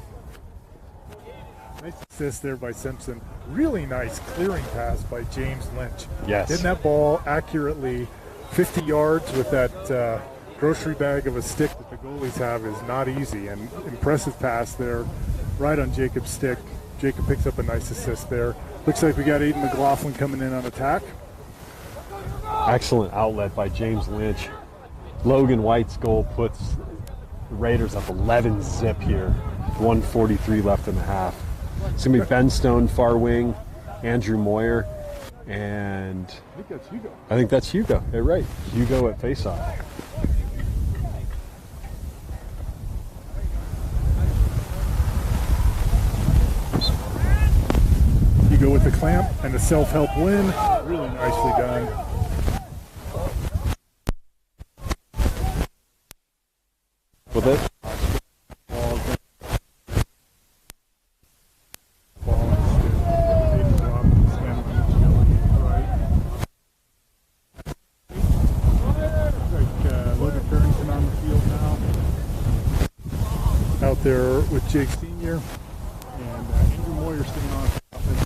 Nice assist there by Simpson. Really nice clearing pass by James Lynch. Yes. Hitting that ball accurately 50 yards with that grocery bag of a stick that the goalies have is not easy. And impressive pass there right on Jacob's stick. Jacob picks up a nice assist there. Looks like we got Aiden McLaughlin coming in on attack. Excellent outlet by James Lynch. Logan White's goal puts the Raiders up 11-zip here. 1:43 left in the half. It's going to be Ben Stone, far wing, Andrew Moyer, and I think that's Hugo. I think that's Hugo. Yeah, right. Hugo at faceoff. Hugo with the clamp and the self-help win. Really nicely done. With it. out there with Jake Sr. and Andrew Moyer staying on offense.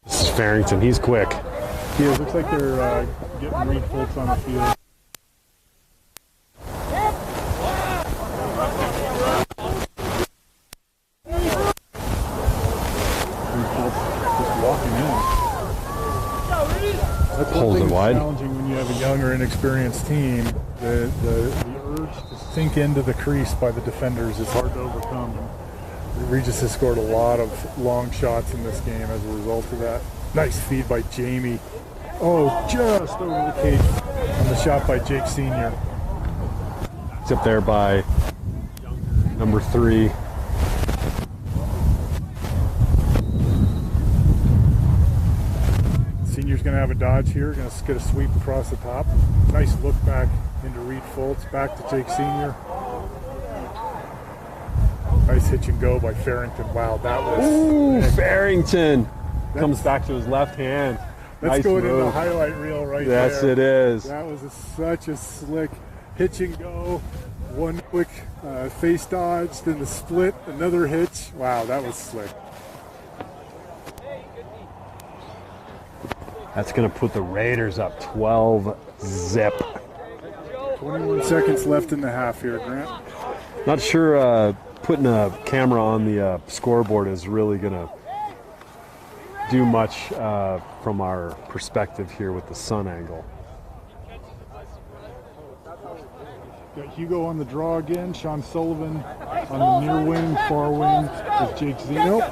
This is Farrington. He's quick. Yeah, it looks like they're getting Reed Foltz on the field. Holds it wide. Challenging when you have a young or inexperienced team. The urge to sink into the crease by the defenders is hard to overcome. And Regis has scored a lot of long shots in this game as a result of that. Nice feed by Jamie. Oh, just over the cage on the shot by Jake Sr. He's up there by number 3. Senior's going to have a dodge here, going to get a sweep across the top. Nice look back into Reed Foltz, back to Jake Sr. Nice hitch and go by Farrington. Wow, that was... Ooh, Farrington comes back to his left hand. Let's Nice go into the move. highlight reel right there. Yes, it is. That was such a slick hitch and go. One quick face dodge, then the split, another hitch. Wow, that was slick. That's going to put the Raiders up 12 zip. 21 seconds left in the half here, Grant. Not sure putting a camera on the scoreboard is really going to do much from our perspective here with the sun angle. Got Hugo on the draw again. Sean Sullivan on the near wing, far wing with Jake Z. Nope.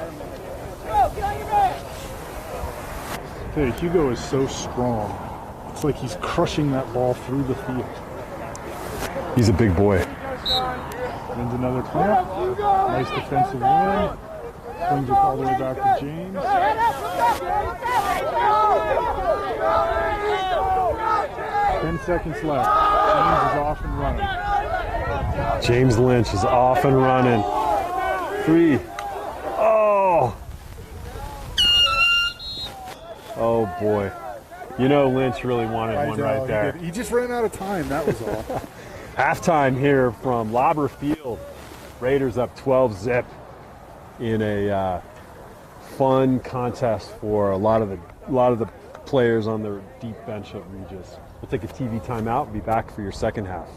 Okay, Hugo is so strong. It's like he's crushing that ball through the field. He's a big boy. Wins another clamp. Nice defensive win. Swings it all the way back to James. 10 seconds left. James is off and running. James Lynch is off and running. 3. Oh! Oh boy. You know Lynch really wanted I one know, right there. He just ran out of time, that was all. Halftime here from Lauber Field. Raiders up 12 zip in a fun contest for a lot of the players on the deep bench at Regis. We'll take a TV timeout and be back for your second half.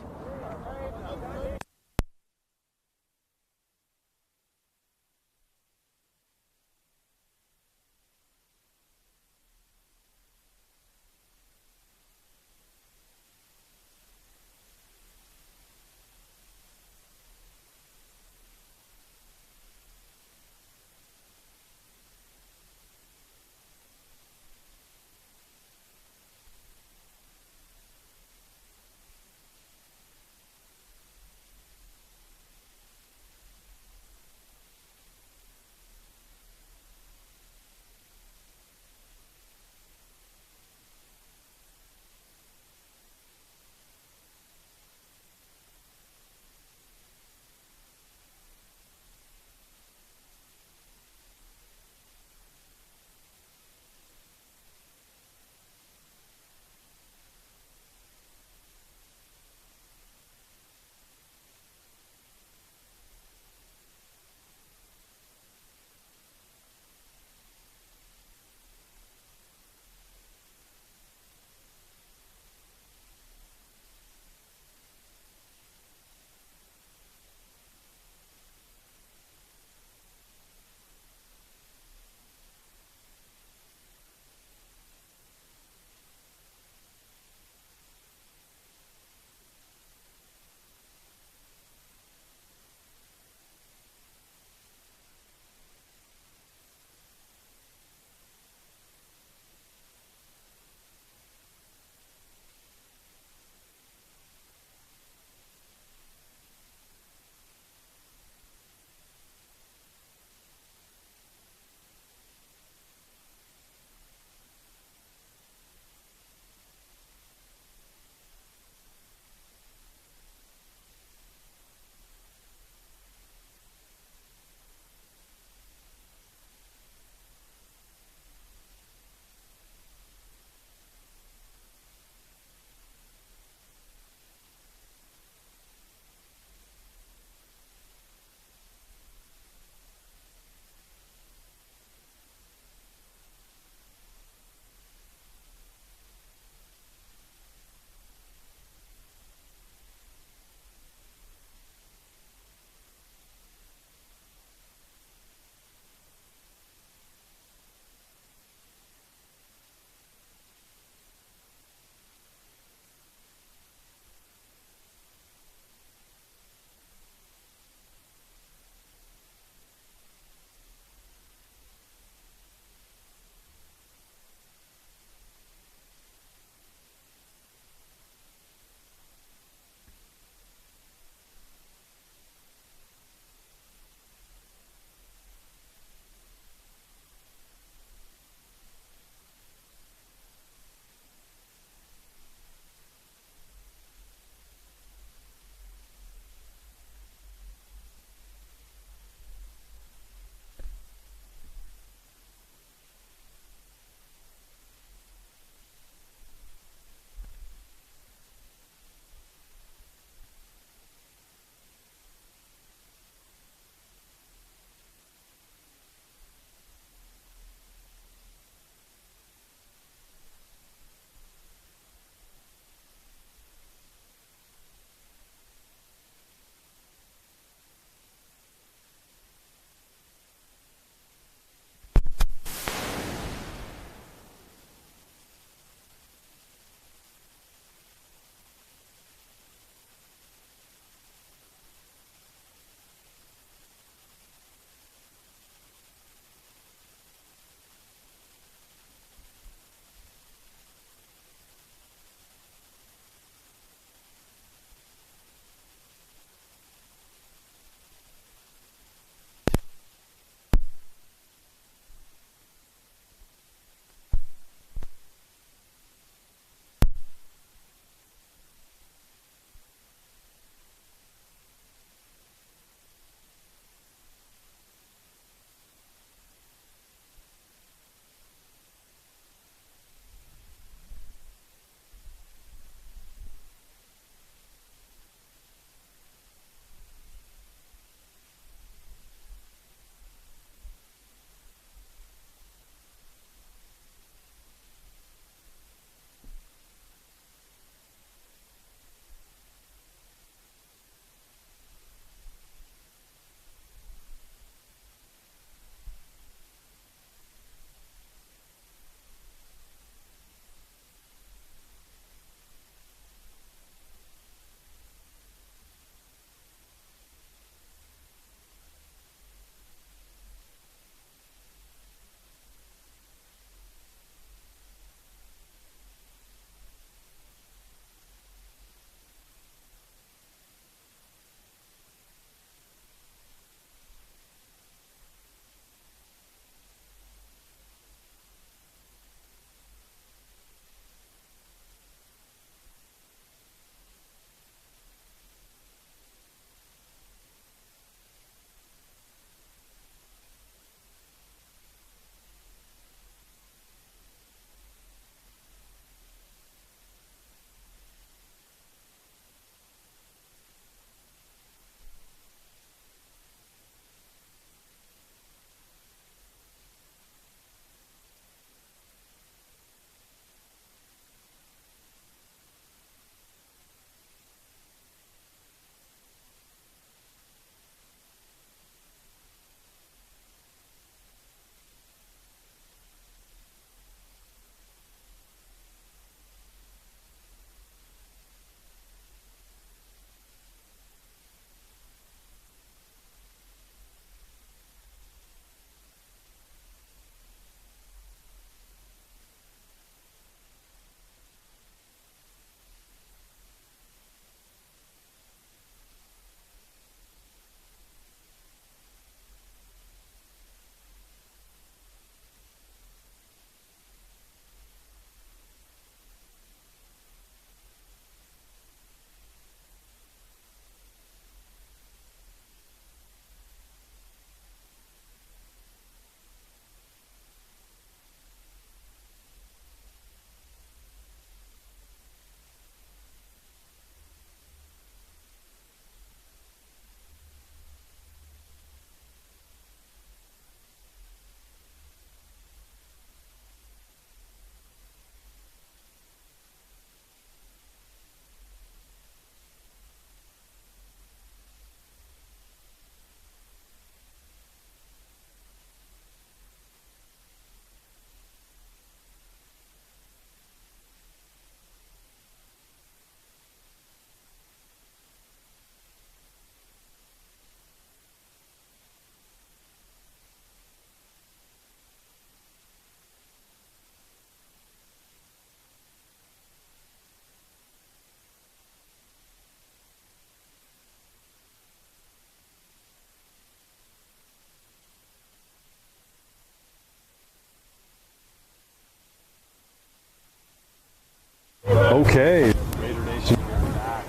Okay, Raider Nation, we're back.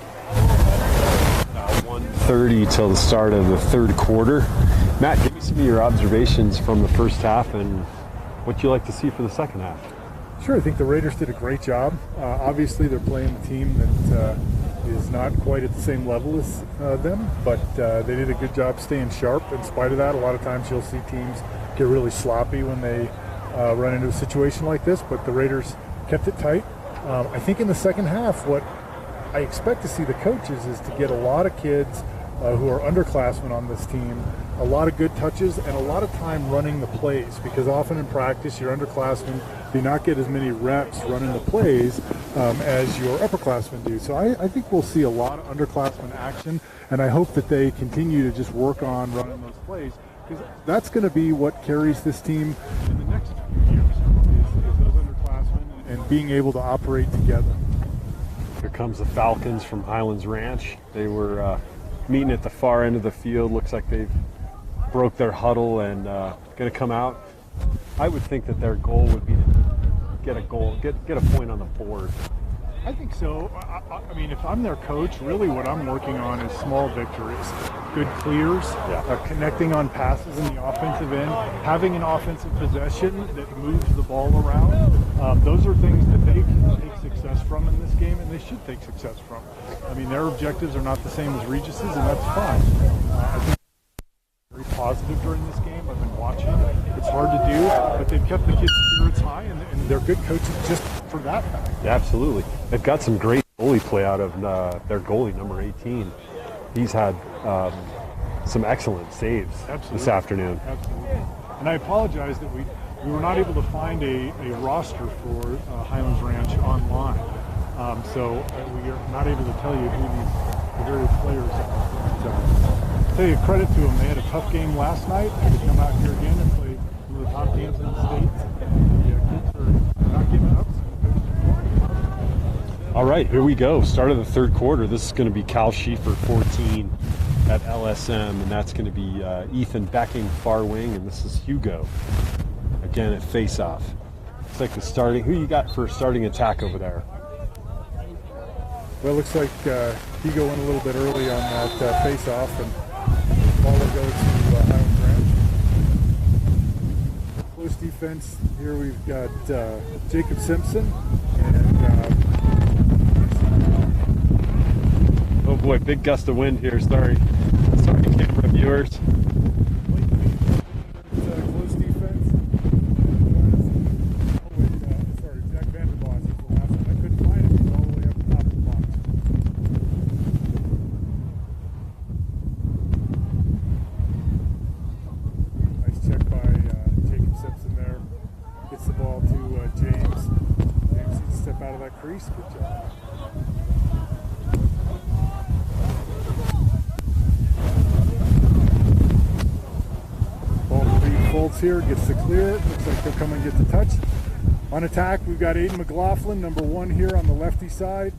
1:30 till the start of the third quarter. Matt, give me some of your observations from the first half and what you like to see for the second half. Sure, I think the Raiders did a great job. Obviously, they're playing a team that is not quite at the same level as them, but they did a good job staying sharp in spite of that. A lot of times you'll see teams get really sloppy when they run into a situation like this, but the Raiders kept it tight. I think in the second half, what I expect to see the coaches is to get a lot of kids who are underclassmen on this team, a lot of good touches and a lot of time running the plays, because often in practice your underclassmen do not get as many reps running the plays as your upperclassmen do. So I think we'll see a lot of underclassmen action, and I hope that they continue to just work on running those plays, because that's going to be what carries this team in the next few years, is those underclassmen and being able to operate together. Here comes the Falcons from Highlands Ranch. They were meeting at the far end of the field. Looks like they've broke their huddle and going to come out. I would think that their goal would be to get a goal, get a point on the board. I think so. I mean, if I'm their coach, really what I'm working on is small victories, good clears, connecting on passes in the offensive end, having an offensive possession that moves the ball around. Those are things that they can take success from in this game, and they should take success from. I mean, their objectives are not the same as Regis's, and that's fine. I think very positive during this game. I've been watching. It's hard to do, but they've kept the kids' spirits high, and they're good coaches just for that fact. Yeah, absolutely. They've got some great goalie play out of their goalie, number 18. He's had some excellent saves this afternoon. Absolutely. And I apologize that we were not able to find a roster for Highlands Ranch online. So we are not able to tell you who the various players are. So, tell you credit to them. They had a tough game last night, and to come out here again and play one of the top teams in the state. The kids are not giving up. All right, here we go. Start of the third quarter. This is going to be Cal Schieffer, 14 at LSM, and that's going to be Ethan Becking, far wing, and this is Hugo again at face-off. Looks like the starting. Who you got for starting attack over there? Well, it looks like Hugo went a little bit early on that face-off, and the ball will go to Highlands Ranch. Close defense here. We've got Jacob Simpson and. Oh boy, big gust of wind here. Sorry, camera viewers. Close defense. Sorry, Jack Vanderboss is the last one. I couldn't find him. He's all the way up the top of the box. Nice check by Jacob Simpson there. Gets the ball to James. James needs to step out of that crease. Good job. Foltz here, gets the clear. Looks like he'll come and get the touch. On attack, we've got Aiden McLaughlin, number 1 here on the lefty side.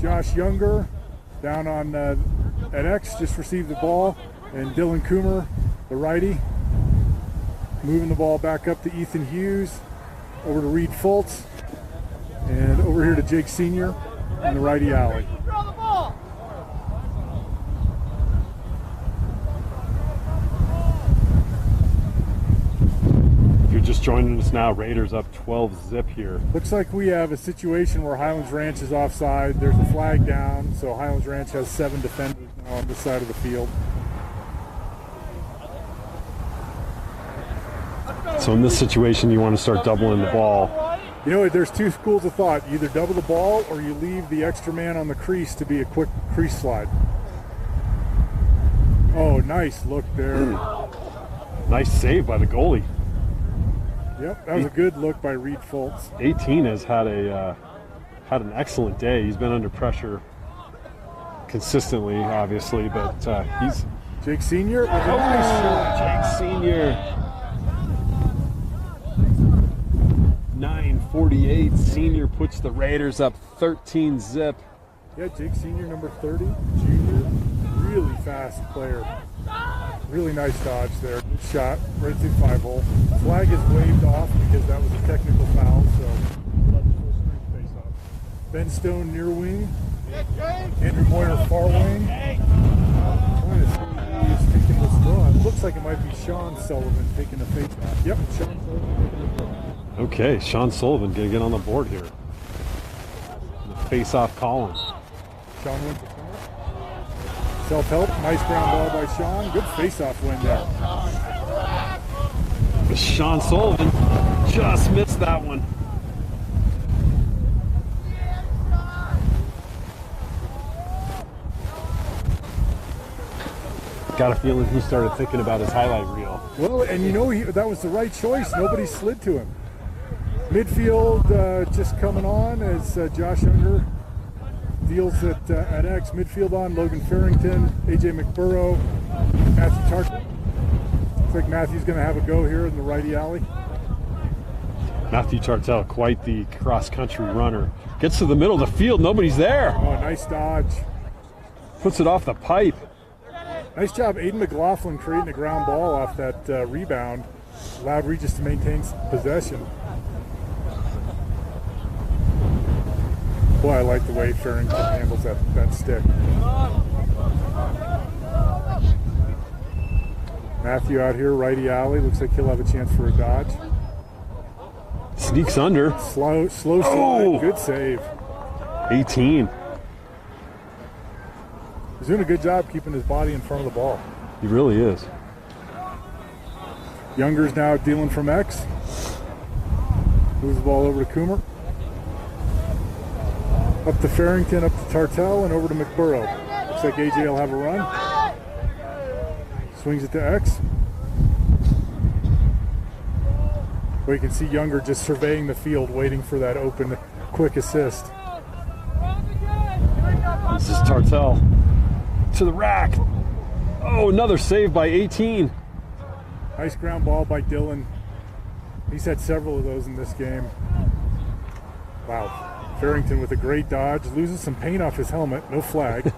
Josh Younger down on at X, just received the ball. And Dylan Coomer, the righty, moving the ball back up to Ethan Hughes, over to Reed Foltz, and over here to Jake Sr. in the righty alley. Just joining us now, Raiders up 12-zip here. Looks like we have a situation where Highlands Ranch is offside. There's a flag down, so Highlands Ranch has 7 defenders now on this side of the field. So in this situation, you want to start doubling the ball. You know, there's 2 schools of thought. You either double the ball or you leave the extra man on the crease to be a quick crease slide. Oh, nice look there. Nice save by the goalie. Yep, that was a good look by Reed Foltz. 18 has had an excellent day. He's been under pressure consistently, obviously, but he's Jake Sr. with a nice shot. Jake Sr. 9:48. Senior puts the Raiders up 13-zip. Yeah, Jake Sr. number 30, junior, really fast player. Really nice dodge there. Good shot right through 5-hole. Flag is waved off because that was a technical foul, so let the full strength face off. Ben Stone near wing. Andrew Moyer far wing. Trying to see who's taking this draw. It looks like it might be Sean Sullivan taking the face off. Yep, Sean Sullivan taking the draw. Okay, Sean Sullivan gonna get on the board here. The face-off column. Sean wins the corner. Self-help, nice ground ball by Sean. Good face-off win there. Sean Sullivan just missed that one. Got a feeling he started thinking about his highlight reel. Well, and you know that was the right choice. Nobody slid to him. Midfield just coming on as Josh Younger deals at X. Midfield on Logan Farrington, AJ McBurrow, Matthew Tark. Looks like Matthew's going to have a go here in the righty alley. Matthew Tartell, quite the cross-country runner. Gets to the middle of the field, nobody's there. Oh, nice dodge. Puts it off the pipe. Nice job, Aiden McLaughlin creating a ground ball off that rebound. Allowed Regis to maintain possession. Boy, I like the way Farrington handles that stick. Matthew out here, righty alley. Looks like he'll have a chance for a dodge. Sneaks under. Slow slide. Oh! Good save. 18. He's doing a good job keeping his body in front of the ball. He really is. Younger's now dealing from X. Moves the ball over to Coomer. Up to Farrington, up to Tartell, and over to McBurrow. Looks like AJ will have a run. Swings it to X. Well, you can see Younger just surveying the field, waiting for that open, quick assist. This is Tartell. To the rack. Oh, another save by 18. Nice ground ball by Dylan. He's had several of those in this game. Wow. Farrington with a great dodge. Loses some paint off his helmet. No flag.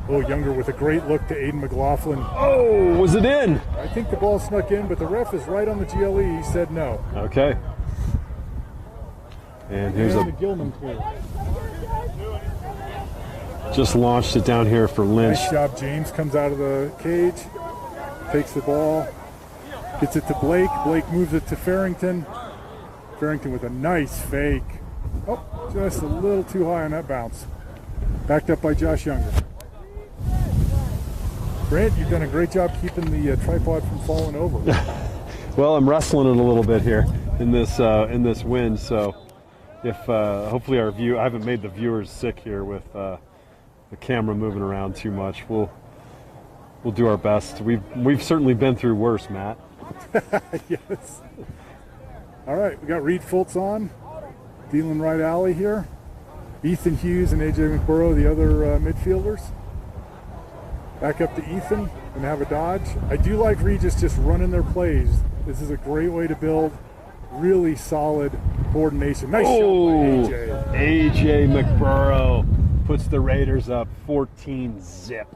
Oh, Younger with a great look to Aiden McLaughlin. Oh, was it in? I think the ball snuck in, but the ref is right on the GLE. He said no. Okay. And here's the Gilman clear. Just launched it down here for Lynch. Nice job. James comes out of the cage, takes the ball, gets it to Blake. Blake moves it to Farrington. Farrington with a nice fake. Oh, just a little too high on that bounce. Backed up by Josh Younger. Grant, you've done a great job keeping the tripod from falling over. Well, I'm wrestling it a little bit here in this wind, so if hopefully I haven't made the viewers sick here with the camera moving around too much. We'll do our best. We've certainly been through worse, Matt. Yes. All right, we got Reed Fultz on, dealing right alley here. Ethan Hughes and AJ McBurrow, the other midfielders. Back up to Ethan and have a dodge. I do like Regis just running their plays. This is a great way to build really solid coordination. Nice shot by AJ. AJ McBurrow puts the Raiders up 14 zip.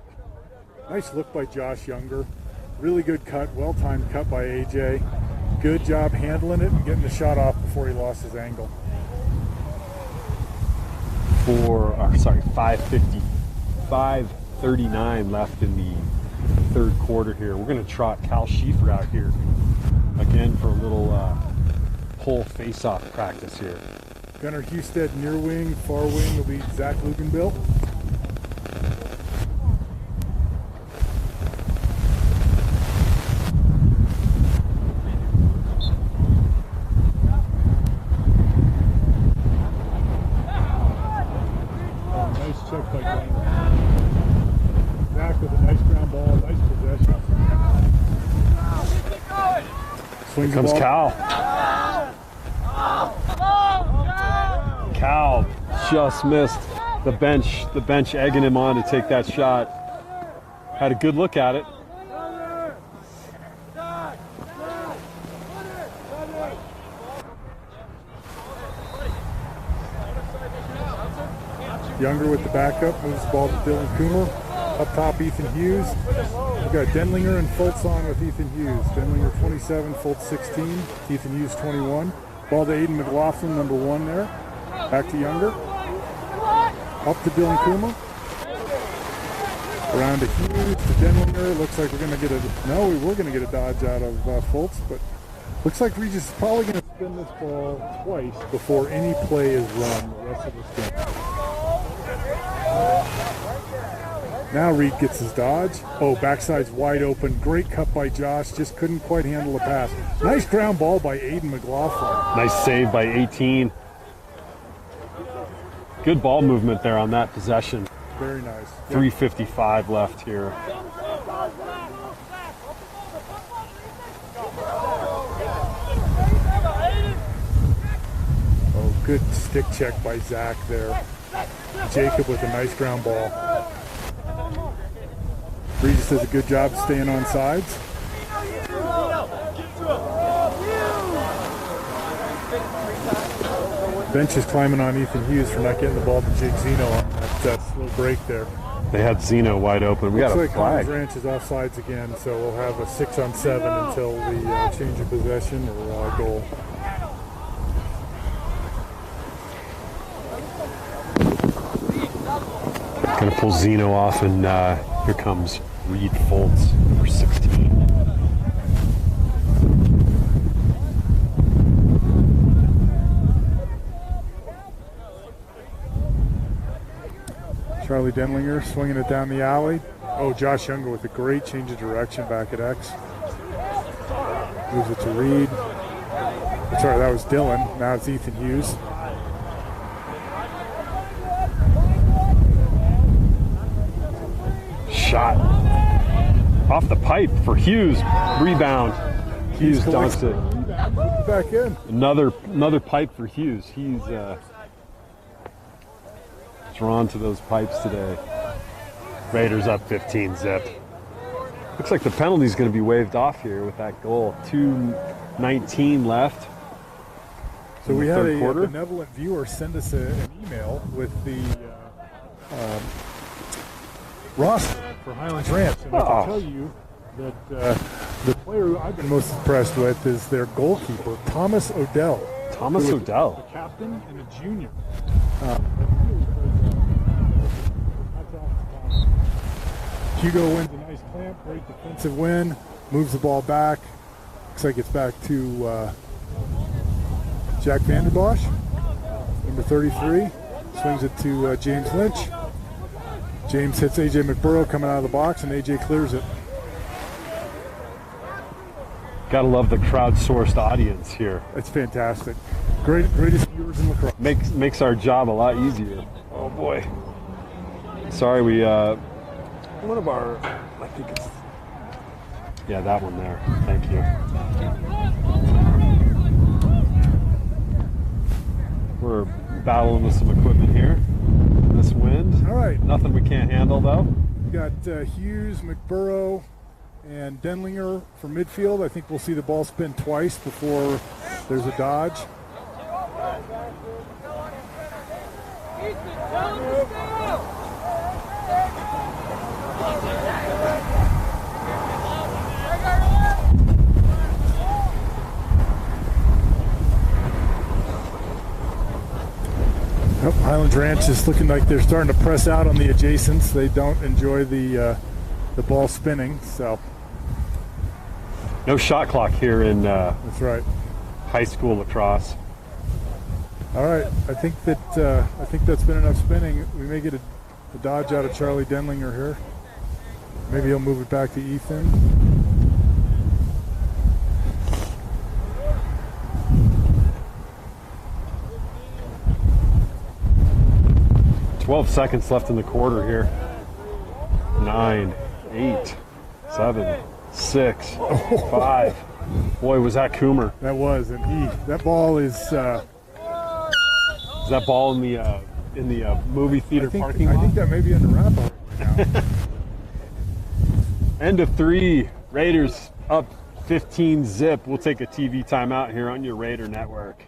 Nice look by Josh Younger. Really good cut, well-timed cut by AJ. Good job handling it and getting the shot off before he lost his angle. 5:39 left in the third quarter here. We're going to trot Cal Schiefer out here again for a little pull face-off practice here. Gunnar Husted near wing, far wing will be Zach Luganbill. Nice check by Gunnar. Zach with a nice ground ball, nice possession. Swings Here comes the ball. Cal. Cal just missed the bench egging him on to take that shot. Had a good look at it. Younger with the backup, moves the ball to Dylan Coomer. Up top, Ethan Hughes. We've got Denlinger and Fultz on with Ethan Hughes. Denlinger 27, Fultz 16, Ethan Hughes 21. Ball to Aiden McLaughlin, number 1 there. Back to Younger. Up to Dylan Kuma. Around to Hughes, to Denlinger. Looks like we're going to get a... No, we were going to get a dodge out of Fultz, but looks like Regis is probably going to spin this ball twice before any play is run the rest of this game. Now Reed gets his dodge. Oh, backside's wide open. Great cut by Josh. Just couldn't quite handle the pass. Nice ground ball by Aiden McLaughlin. Nice save by 18. Good ball movement there on that possession. Very nice. 3:55 left here. Oh, good stick check by Zach there. Jacob with a nice ground ball. Regis does a good job staying on sides. Bench is climbing on Ethan Hughes for not getting the ball to Jake Zeno on that slow break there. They had Zeno wide open. We got a Looks like flag. Highlands Ranch is offsides again, so we'll have a 6-on-7 until the change of possession or goal. Gonna pull Zeno off, and here comes Reed Fultz, number 16. Charlie Denlinger swinging it down the alley. Oh, Josh Younger with a great change of direction back at X. Moves it to Reed. Sorry, that was Dylan. Now it's Ethan Hughes. Shot off the pipe for Hughes. Rebound. Hughes dunks it. Back in. Another pipe for Hughes. He's drawn to those pipes today. Raiders up 15 zip. Looks like the penalty's going to be waved off here with that goal. 2:19 left. So we had a quarter. benevolent viewer send us an email with the roster for Highlands Ranch. And I can tell you that the player who I've been most impressed with is their goalkeeper, Thomas Odell. Thomas who is Odell. A captain and a junior. Hugo wins a nice clamp, great defensive win, moves the ball back. Looks like it's back to Jack Vanderbosch, number 33. Swings it to James Lynch. James hits AJ McBurrow coming out of the box, and AJ clears it. Gotta love the crowdsourced audience here. It's fantastic. Greatest viewers in lacrosse. Makes our job a lot easier. Oh boy. Sorry, we one of our, I think it's, yeah, that one there. Thank you. We're battling with some equipment here. This wind. All right. Nothing we can't handle though. We got Hughes, McBurrow, and Denlinger for midfield. I think we'll see the ball spin twice before there's a dodge. Nope, Highlands Ranch is looking like they're starting to press out on the adjacents. They don't enjoy the ball spinning, so. No shot clock here in That's right. high school lacrosse. All right, I think that's been enough spinning. We may get a dodge out of Charlie Denlinger here. Maybe he'll move it back to Ethan. 12 seconds left in the quarter here. 9, 8, 7, 6, 5. Boy, was that Coomer. That was, and that ball is. Is that ball in the movie theater parking lot? I think that may be in the wrap up right now. End of 3. Raiders up 15 zip. We'll take a TV timeout here on your Raider Network.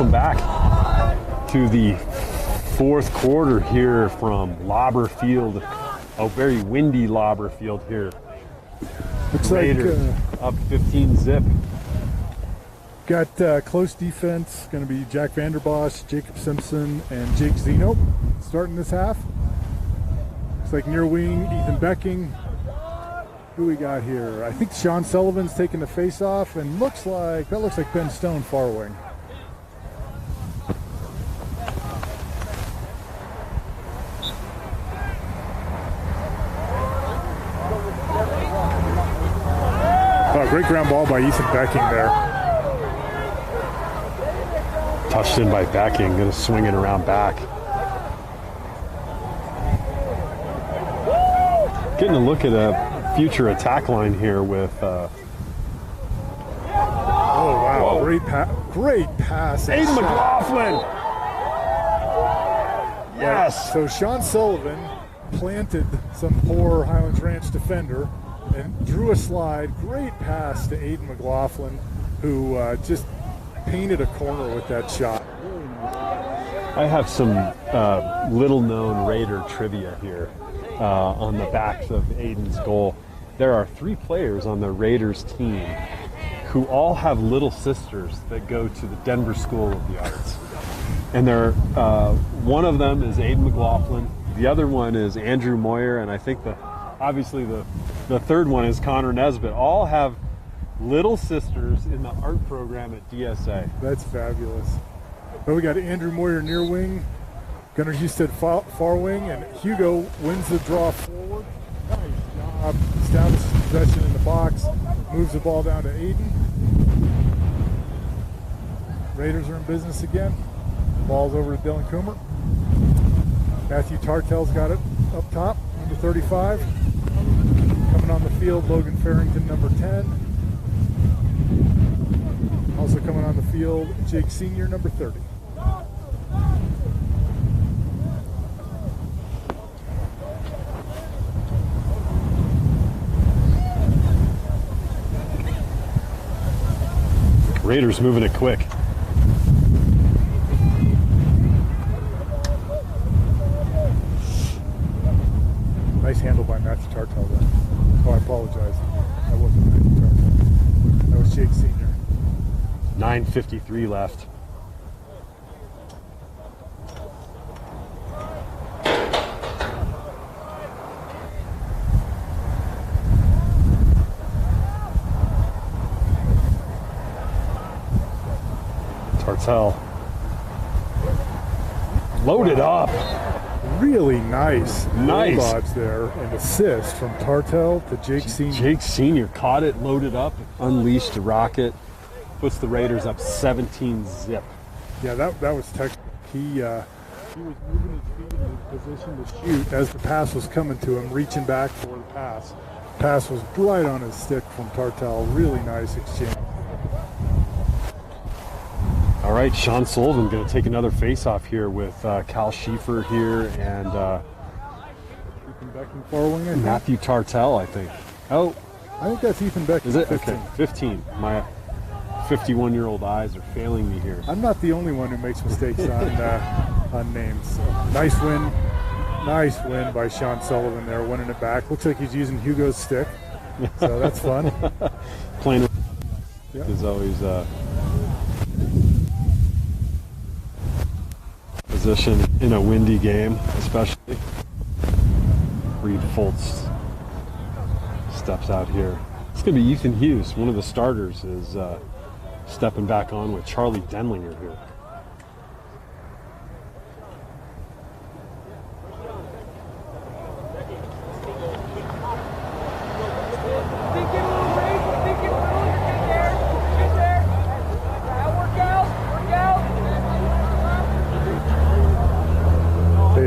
Welcome back to the fourth quarter here from Lauber Field. A very windy Lauber Field here. Looks Raiders like up 15 zip. got close defense. Going to be Jack Vanderbosch, Jacob Simpson, and Jake Zeno starting this half. Looks like near wing, Ethan Becking. Who we got here? I think Sean Sullivan's taking the face off, and looks like Ben Stone far wing. Oh, great ground ball by Ethan Becking there. Touched in by Becking, gonna swing it around back. Getting a look at a future attack line here with Oh wow, Whoa. great pass. Aiden McLaughlin. Yes. So Sean Sullivan planted some poor Highlands Ranch defender and drew a slide. Great pass to Aiden McLaughlin, who just painted a corner with that shot. I have some little-known Raider trivia here on the backs of Aiden's goal. There are 3 players on the Raiders team who all have little sisters that go to the Denver School of the Arts. And one of them is Aiden McLaughlin, the other one is Andrew Moyer, and I think obviously the third one is Connor Nesbitt. All have little sisters in the art program at DSA. That's fabulous. But we got Andrew Moyer near wing, Gunnar Husted far wing, and Hugo wins the draw forward. Nice job. Establishes possession in the box, moves the ball down to Aiden. Raiders are in business again. Ball's over to Dylan Coomer. Matthew Tartell's got it up top, number 35. Coming on the field, Logan Farrington, number 10. Also coming on the field, Jake Senior, number 30. Raiders moving it quick. Nice handle by Matthew Tartell there. Oh, I apologize. That wasn't Matthew Tartell. That was Jake Senior. 9:53 left. Tartell loaded up. Really nice. Nice. Goal dodge there and assist from Tartell to Jake Senior. Jake Senior caught it, loaded up, unleashed the rocket, puts the Raiders up 17 zip. Yeah, that was technical. He was moving his feet into position to shoot as the pass was coming to him, reaching back for the pass. Pass was right on his stick from Tartell. Really nice exchange. All right, Sean Sullivan going to take another face-off here with Cal Schieffer here and Ethan Becking far wing, I think. Matthew Tartell, I think. Oh, I think that's Ethan Becking. is it? 15. Okay, 15. My 51-year-old eyes are failing me here. I'm not the only one who makes mistakes on names. So, nice win by Sean Sullivan there, winning it back. Looks like he's using Hugo's stick, so that's fun. Playing Yeah. is always position in a windy game, especially. Reed Foltz steps out here. It's going to be Ethan Hughes, one of the starters, is stepping back on with Charlie Denlinger here.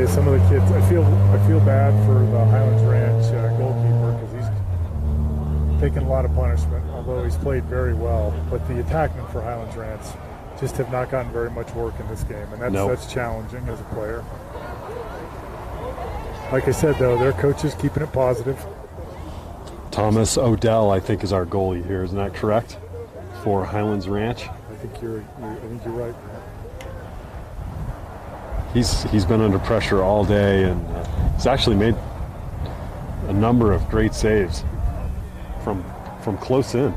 Some of the kids, I feel bad for the Highlands Ranch goalkeeper because he's taken a lot of punishment, although he's played very well. But the attackmen for Highlands Ranch just have not gotten very much work in this game, and that's challenging as a player. Like I said, though, their coach is keeping it positive. Thomas Odell, I think, is our goalie here. Isn't that correct? For Highlands Ranch. I think you're right, man. He's been under pressure all day, and he's actually made a number of great saves from close in.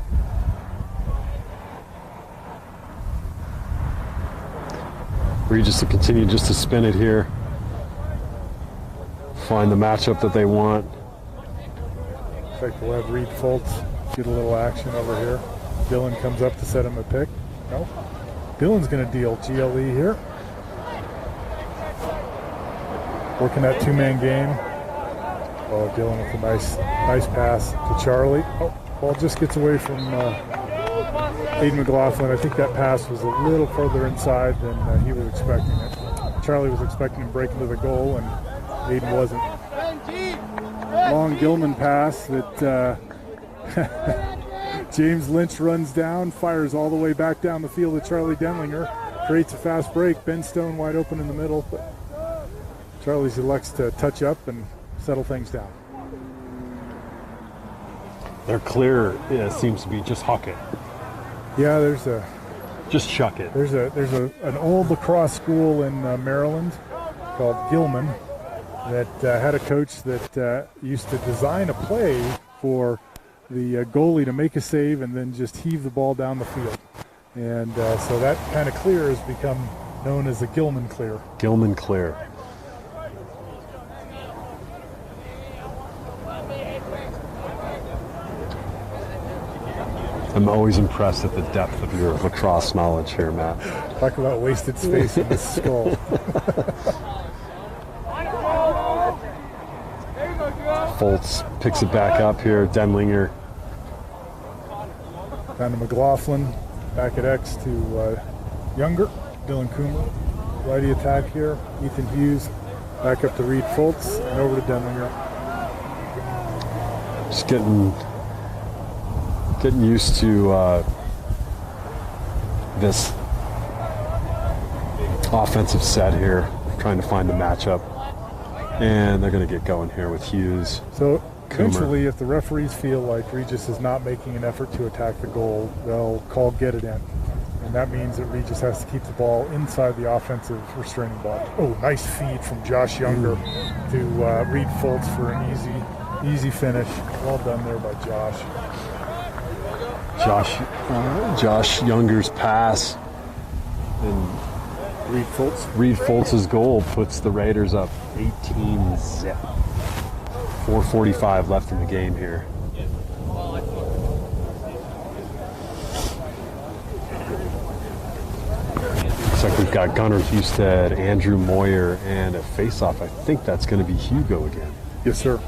Regis to continue just to spin it here, find the matchup that they want. Looks like we'll have Reed Foltz get a little action over here. Dylan comes up to set him a pick. No. Dylan's going to deal GLE here. Working that two-man game. Oh, Dylan with a nice pass to Charlie. Oh, ball just gets away from Aiden McLaughlin. I think that pass was a little further inside than he was expecting it. Charlie was expecting him to break into the goal, and Aiden wasn't. Long Gilman pass that James Lynch runs down, fires all the way back down the field to Charlie Denlinger, creates a fast break. Ben Stone wide open in the middle, but Charlie elects to touch up and settle things down. Their clear seems to be just huck it. Yeah, just chuck it. There's an old lacrosse school in Maryland called Gilman that had a coach that used to design a play for the goalie to make a save and then just heave the ball down the field. And so that kind of clear has become known as the Gilman clear. Gilman clear. I'm always impressed at the depth of your lacrosse knowledge here, Matt. Talk about wasted space in this skull. Foltz picks it back up here. Denlinger. Down to McLaughlin. Back at X to Younger. Dylan Coomer. Righty attack here. Ethan Hughes. Back up to Reed Foltz and over to Denlinger. Just getting used to this offensive set here, trying to find the matchup. And they're going to get going here with Hughes. So eventually, if the referees feel like Regis is not making an effort to attack the goal, they'll call get it in. And that means that Regis has to keep the ball inside the offensive restraining box. Oh, nice feed from Josh Younger to Reed Foltz for an easy finish. Well done there by Josh. Josh Younger's pass and Reed Foltz's goal puts the Raiders up 18-zip. 4:45 left in the game here. Looks like we've got Gunnar Husted, Andrew Moyer, and a face-off. I think that's going to be Hugo again. Yes, sir.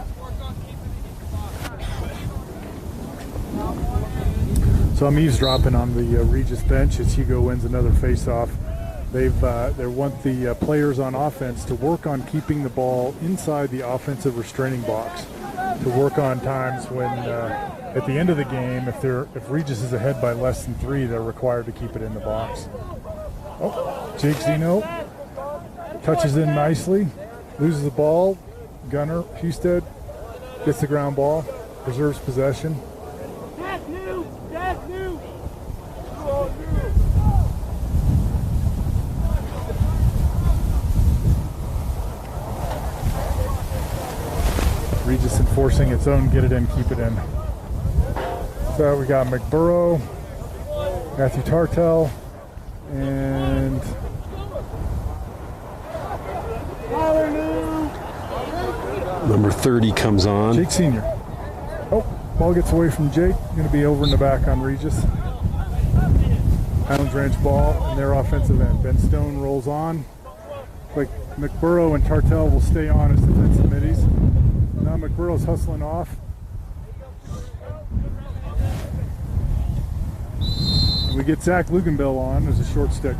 So I'm eavesdropping on the Regis bench as Hugo wins another face-off. They want the players on offense to work on keeping the ball inside the offensive restraining box, to work on times when at the end of the game, if Regis is ahead by less than 3, they're required to keep it in the box. Oh, Jake Zeno touches in nicely, loses the ball. Gunnar Husted gets the ground ball, preserves possession. Regis enforcing its own get it in, keep it in. So we got McBurrow, Matthew Tartell, and number 30 comes on. Jake Sr. Oh, ball gets away from Jake. Going to be over in the back on Regis. Highlands Ranch ball in their offensive end. Ben Stone rolls on. Like McBurrow and Tartell will stay on as defensive middies. Now McBurrow's hustling off. And we get Zach Luganbill on as a short stick.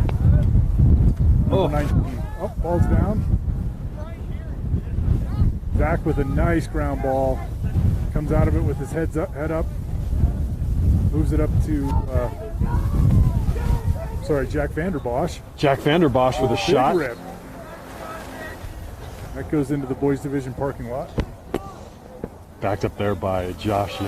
Number 19. Oh, ball's down. Zach with a nice ground ball. Comes out of it with his head up. Moves it up to, Jack Vanderbosch. Jack Vanderbosch with a shot. Rip. That goes into the boys division parking lot. Backed up there by Josh.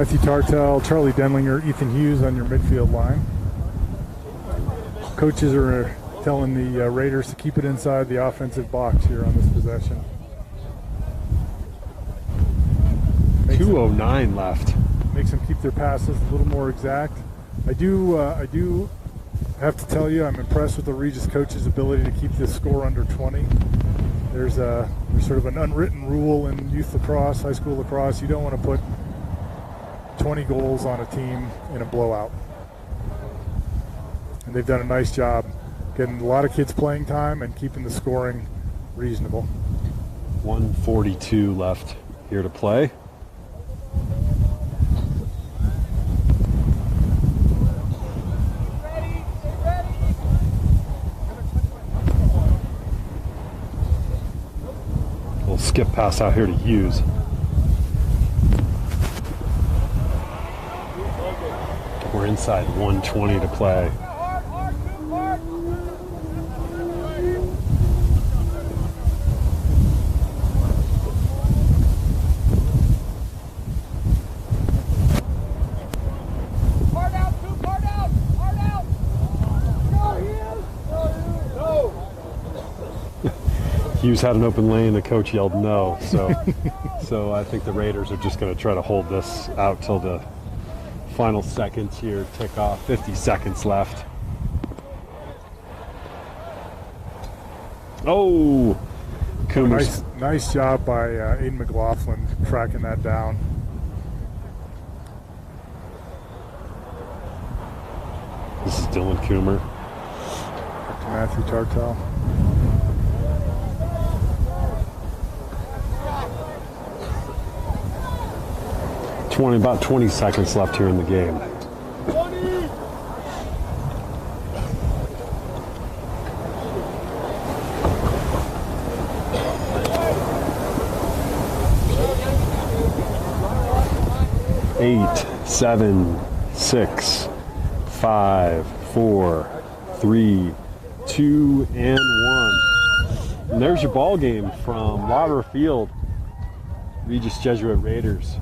Matthew Tartell, Charlie Denlinger, Ethan Hughes on your midfield line. Coaches are telling the Raiders to keep it inside the offensive box here on this possession. 2:09 left. Makes them keep their passes a little more exact. I do have to tell you, I'm impressed with the Regis coach's ability to keep this score under 20. There's sort of an unwritten rule in youth lacrosse, high school lacrosse. You don't want to put 20 goals on a team in a blowout. And they've done a nice job getting a lot of kids playing time and keeping the scoring reasonable. 1:42 left here to play. We'll skip pass out here to Hughes. We're inside 1:20 to play. Hughes had an open lane, the coach yelled no, so I think the Raiders are just going to try to hold this out till the final seconds here, tick off, 50 seconds left. Oh, Coomer's. Nice job by Aiden McLaughlin tracking that down. This is Dylan Coomer. Back to Matthew Tartell. About 20 seconds left here in the game. 8, 7, 6, 5, 4, 3, 2, and 1. And there's your ball game from Lauder Field. Regis Jesuit Raiders.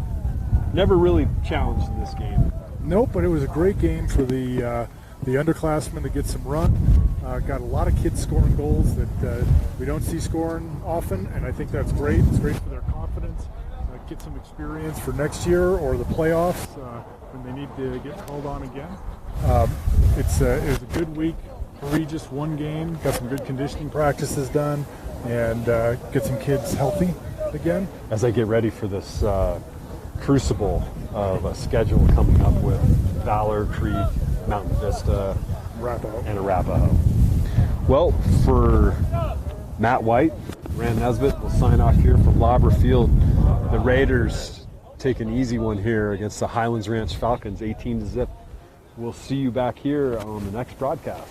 Never really challenged in this game. Nope, but it was a great game for the underclassmen to get some run. Got a lot of kids scoring goals that we don't see scoring often, and I think that's great. It's great for their confidence. Get some experience for next year or the playoffs when they need to get called on again. It was a good week for Regis. One game, got some good conditioning practices done, and get some kids healthy again. As I get ready for this crucible of a schedule coming up with Valor, Creek, Mountain Vista, and Arapahoe. Well, for Matt White, Rand Nesbitt will sign off here from Lauder Field. The Raiders take an easy one here against the Highlands Ranch Falcons, 18-0. We'll see you back here on the next broadcast.